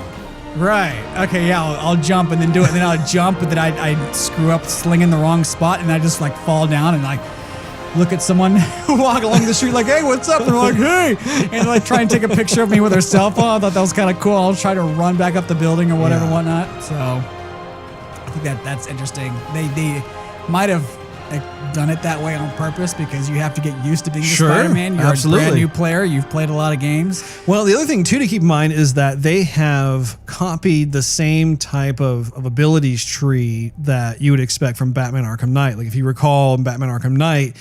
right. Okay, yeah, I'll jump and then do it. And then I'll jump, but then I screw up slinging the wrong spot, and I just like fall down and like look at someone walk along the street like, hey, what's up? And they're like, hey, and like try and take a picture of me with their cell phone. I thought that was kind of cool. I'll try to run back up the building or whatever, whatnot. So I think that's interesting. They might have done it that way on purpose because you have to get used to being the Spider-Man. You're a brand new player. You've played a lot of games. Well, the other thing too to keep in mind is that they have copied the same type of abilities tree that you would expect from Batman Arkham Knight. Like if you recall in Batman Arkham Knight,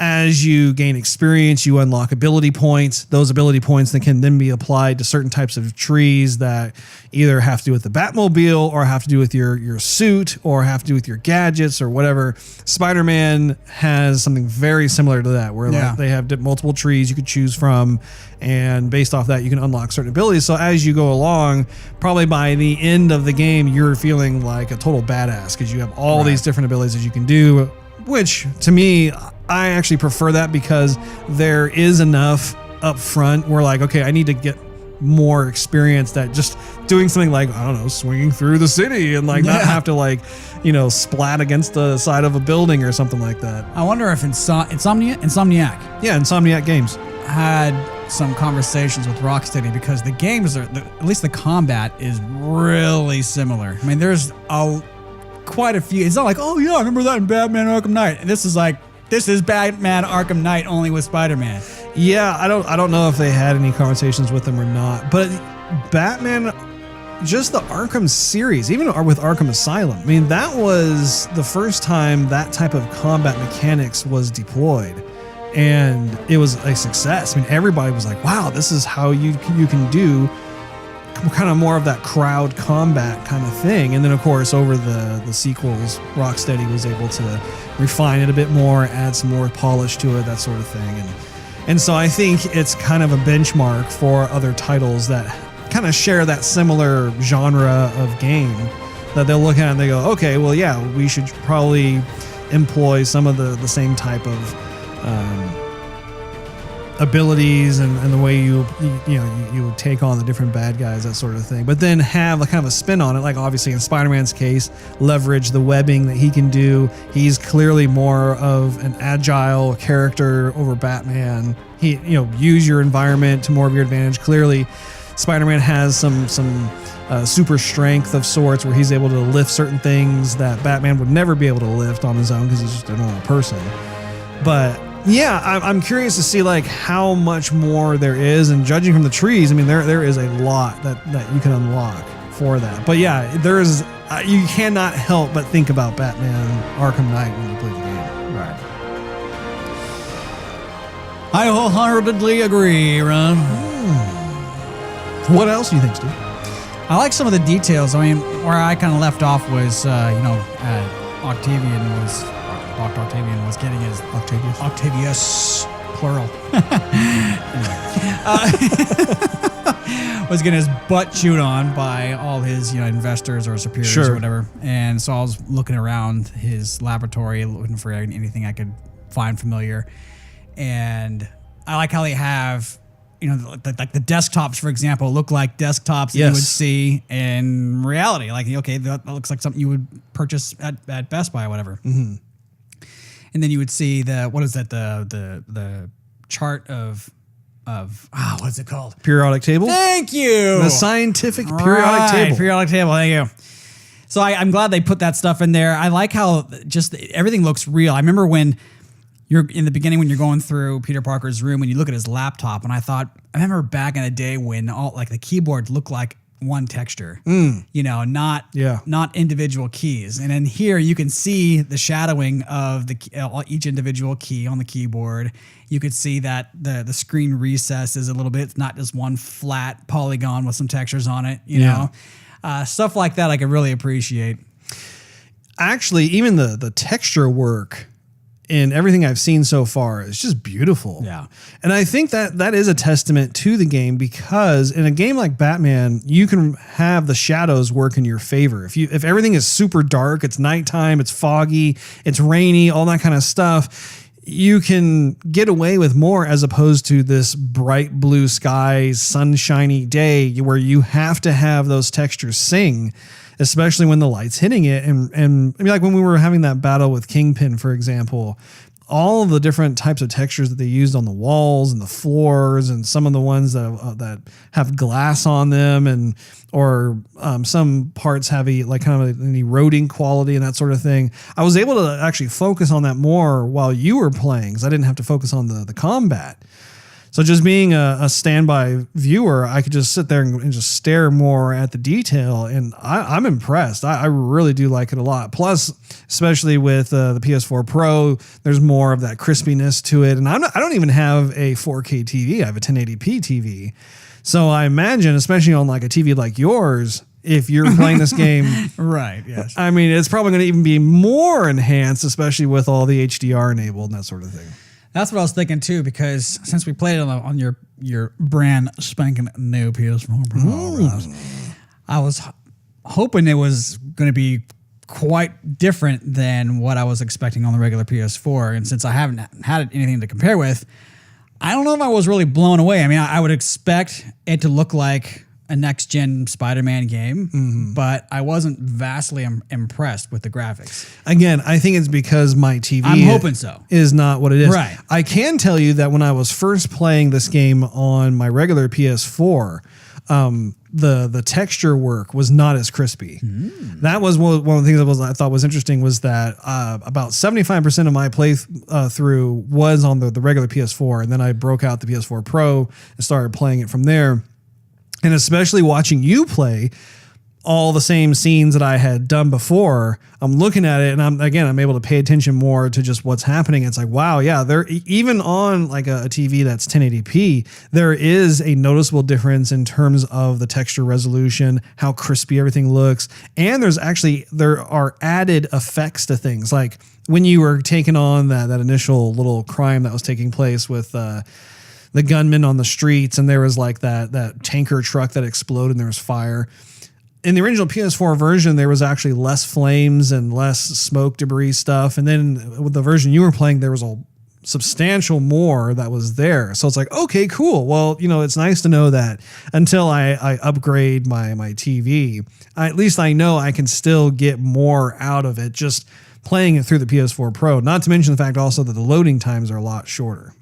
as you gain experience, you unlock ability points. Those ability points that can then be applied to certain types of trees that either have to do with the Batmobile or have to do with your suit or have to do with your gadgets or whatever. Spider-Man has something very similar to that, where like they have multiple trees you could choose from, and based off that, you can unlock certain abilities. So as you go along, probably by the end of the game, you're feeling like a total badass because you have all these different abilities that you can do, which to me, I actually prefer that because there is enough up front where like, okay, I need to get more experience that just doing something like, I don't know, swinging through the city and like not have to like, splat against the side of a building or something like that. I wonder if Insomniac. Yeah, Insomniac Games had some conversations with Rocksteady because the games at least the combat is really similar. I mean, there's quite a few. It's not like, oh yeah, I remember that in Batman Arkham Knight. And this is Batman Arkham Knight only with Spider-Man. Yeah, I don't know if they had any conversations with them or not, but Batman, just the Arkham series, even with Arkham Asylum, I mean, that was the first time that type of combat mechanics was deployed, and it was a success. I mean, everybody was like, wow, this is how you can do kind of more of that crowd combat kind of thing. And then of course over the sequels, Rocksteady was able to refine it a bit more, add some more polish to it, that sort of thing. And so I think it's kind of a benchmark for other titles that kind of share that similar genre of game, that they'll look at and they go, okay, well, yeah, we should probably employ some of the same type of abilities and the way you would take on the different bad guys, that sort of thing, but then have a kind of a spin on it. Like obviously in Spider-Man's case, leverage the webbing that he can do. He's clearly more of an agile character over Batman. He use your environment to more of your advantage. Clearly Spider-Man has some super strength of sorts where he's able to lift certain things that Batman would never be able to lift on his own because he's just a normal person. But yeah, I'm curious to see like how much more there is, and judging from the trees, I mean there is a lot that you can unlock for that. But yeah, there is you cannot help but think about Batman Arkham Knight when you play the game. Right. I wholeheartedly agree, Ron. What else do you think, Steve? I like some of the details. I mean, where I kind of left off was, Octavian was getting his Octavius plural. Was getting his butt chewed on by all his investors or superiors or whatever. And so I was looking around his laboratory, looking for anything I could find familiar. And I like how they have, like the desktops, for example, look like desktops that you would see in reality. Like, okay, that looks like something you would purchase at Best Buy or whatever. Mm-hmm. And then you would see the chart of what's it called? Periodic table? Thank you. The scientific periodic table. Periodic table, thank you. So I'm glad they put that stuff in there. I like how just everything looks real. I remember when you're in the beginning when you're going through Peter Parker's room and you look at his laptop, and I remember back in the day when all like the keyboard looked like one texture, not individual keys. And then here you can see the shadowing of each individual key on the keyboard. You could see that the screen recesses a little bit. It's not just one flat polygon with some textures on it, you know. Stuff like that I could really appreciate. Actually, even the texture work in everything I've seen so far is just beautiful. Yeah. And I think that is a testament to the game, because in a game like Batman, you can have the shadows work in your favor. If everything is super dark, it's nighttime, it's foggy, it's rainy, all that kind of stuff, you can get away with more as opposed to this bright blue sky, sunshiny day where you have to have those textures sing, especially when the light's hitting it. And I mean, like when we were having that battle with Kingpin, for example, all of the different types of textures that they used on the walls and the floors, and some of the ones that have glass on them, or some parts have kind of an eroding quality and that sort of thing. I was able to actually focus on that more while you were playing, because I didn't have to focus on the combat. So just being a standby viewer, I could just sit there and just stare more at the detail, and I'm impressed. I really do like it a lot. Plus, especially with the PS4 Pro, there's more of that crispiness to it. And I don't even have a 4K TV. I have a 1080p TV. So I imagine, especially on like a TV like yours, if you're playing this game, right? Yes. I mean, it's probably going to even be more enhanced, especially with all the HDR enabled and that sort of thing. That's what I was thinking too, because since we played it on your brand spanking new PS4 Pro, I was hoping it was going to be quite different than what I was expecting on the regular PS4. And since I haven't had anything to compare with, I don't know if I was really blown away. I mean, I would expect it to look like a next-gen Spider-Man game, but I wasn't vastly impressed with the graphics. Again, I think it's because my TV I'm hoping so. Is not what it is. Right. I can tell you that when I was first playing this game on my regular PS4, the texture work was not as crispy. That was one of the things I thought was interesting, was that about 75% of my playthrough was on the regular PS4, and then I broke out the PS4 Pro and started playing it from there. And especially watching you play all the same scenes that I had done before, I'm looking at it and I'm able to pay attention more to just what's happening. It's like, wow, yeah, there, even on like a TV that's 1080p, there is a noticeable difference in terms of the texture resolution, how crispy everything looks. And there are added effects to things. Like when you were taking on that initial little crime that was taking place with, the gunman on the streets, and there was like that tanker truck that exploded and there was fire. in the original PS4 version, there was actually less flames and less smoke debris stuff. And then with the version you were playing, there was a substantial more that was there. So it's like, okay, cool. Well, it's nice to know that until I upgrade my TV, at least I know I can still get more out of it just playing it through the PS4 Pro. Not to mention the fact also that the loading times are a lot shorter.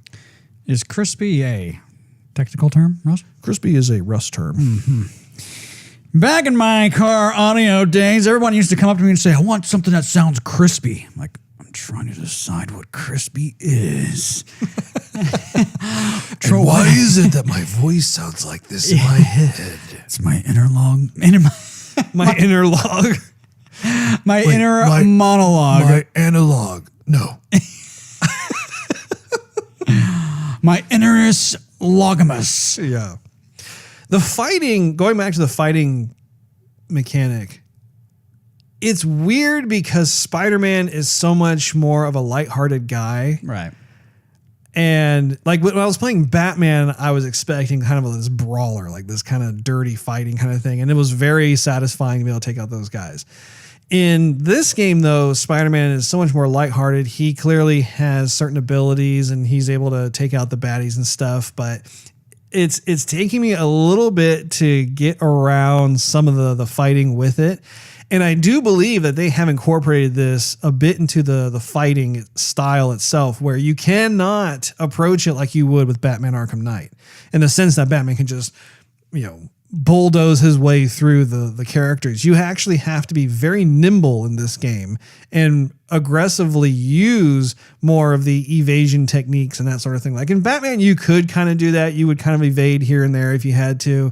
Is crispy a technical term, Russ? Crispy is a Russ term. Mm-hmm. Back in my car audio days, everyone used to come up to me and say, I want something that sounds crispy. I'm like, I'm trying to decide what crispy is. And why is it that my voice sounds like this in my head? It's my inner log. My inner log. My inner monologue. My analog. No. My innerest logamus. Yeah. The fighting, going back to the fighting mechanic, it's weird because Spider-Man is so much more of a lighthearted guy. Right. And like when I was playing Batman, I was expecting kind of this brawler, like this kind of dirty fighting kind of thing. And it was very satisfying to be able to take out those guys. In this game, though, Spider-Man is so much more lighthearted. He clearly has certain abilities and he's able to take out the baddies and stuff, but it's taking me a little bit to get around some of the fighting with it. And I do believe that they have incorporated this a bit into the fighting style itself, where you cannot approach it like you would with Batman Arkham Knight, in the sense that Batman can just, bulldoze his way through the characters. You actually have to be very nimble in this game and aggressively use more of the evasion techniques and that sort of thing. Like in Batman, you could kind of do that. You would kind of evade here and there if you had to.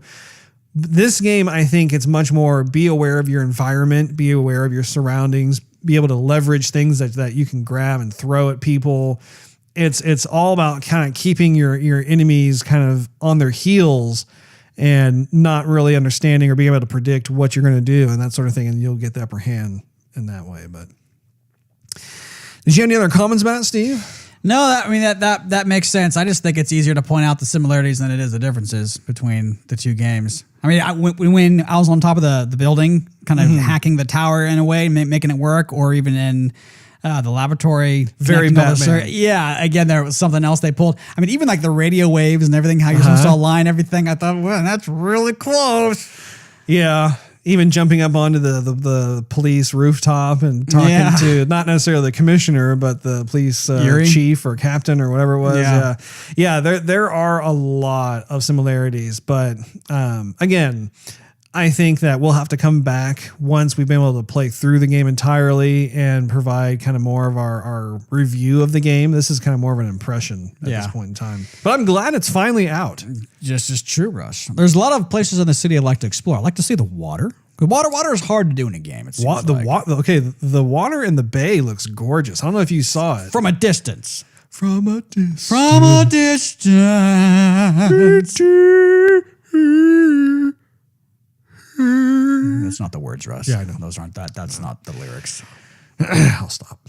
This game, I think it's much more be aware of your environment, be aware of your surroundings, be able to leverage things that you can grab and throw at people. It's all about kind of keeping your enemies kind of on their heels and not really understanding or being able to predict what you're going to do and that sort of thing. And you'll get the upper hand in that way. But did you have any other comments about it, Steve? No, that makes sense. I just think it's easier to point out the similarities than it is the differences between the two games. I mean, when I was on top of the building, kind of hacking the tower in a way, making it work, or even in the laboratory. Very Batman. Yeah, again, there was something else they pulled. I mean, even like the radio waves and everything, how you're supposed to align everything. I thought, well, that's really close. Yeah. Even jumping up onto the police rooftop and talking to not necessarily the commissioner, but the police chief or captain or whatever it was. Yeah. There are a lot of similarities, but again, I think that we'll have to come back once we've been able to play through the game entirely and provide kind of more of our review of the game. This is kind of more of an impression at this point in time. But I'm glad it's finally out. Just as true, Russ. There's a lot of places in the city I'd like to explore. I'd like to see the water. Water is hard to do in a game. The water in the bay looks gorgeous. I don't know if you saw it. From a distance. From a distance. That's not the words, Russ. Yeah, I know. Those aren't that. That's not the lyrics. I'll stop.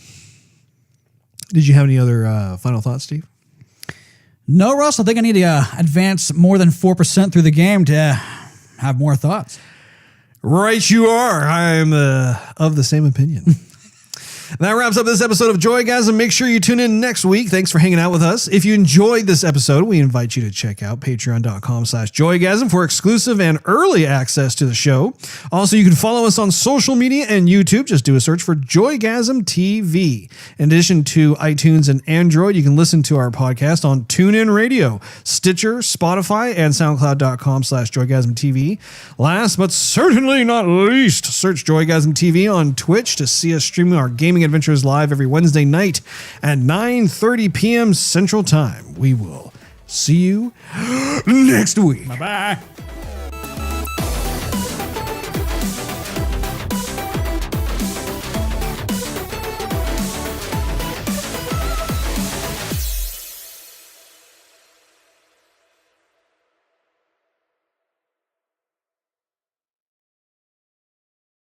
Did you have any other final thoughts, Steve? No, Russ. I think I need to advance more than 4% through the game to have more thoughts. Right, you are. I'm of the same opinion. That wraps up this episode of Joygasm. Make sure you tune in next week. Thanks for hanging out with us. If you enjoyed this episode, we invite you to check out patreon.com/Joygasm for exclusive and early access to the show. Also, you can follow us on social media and YouTube. Just do a search for Joygasm TV. In addition to iTunes and Android, you can listen to our podcast on TuneIn Radio, Stitcher, Spotify, and SoundCloud.com/Joygasm TV. Last but certainly not least, search Joygasm TV on Twitch to see us streaming our gaming adventures live every Wednesday night at 9:30 p.m. Central Time. We will see you next week. Bye-bye.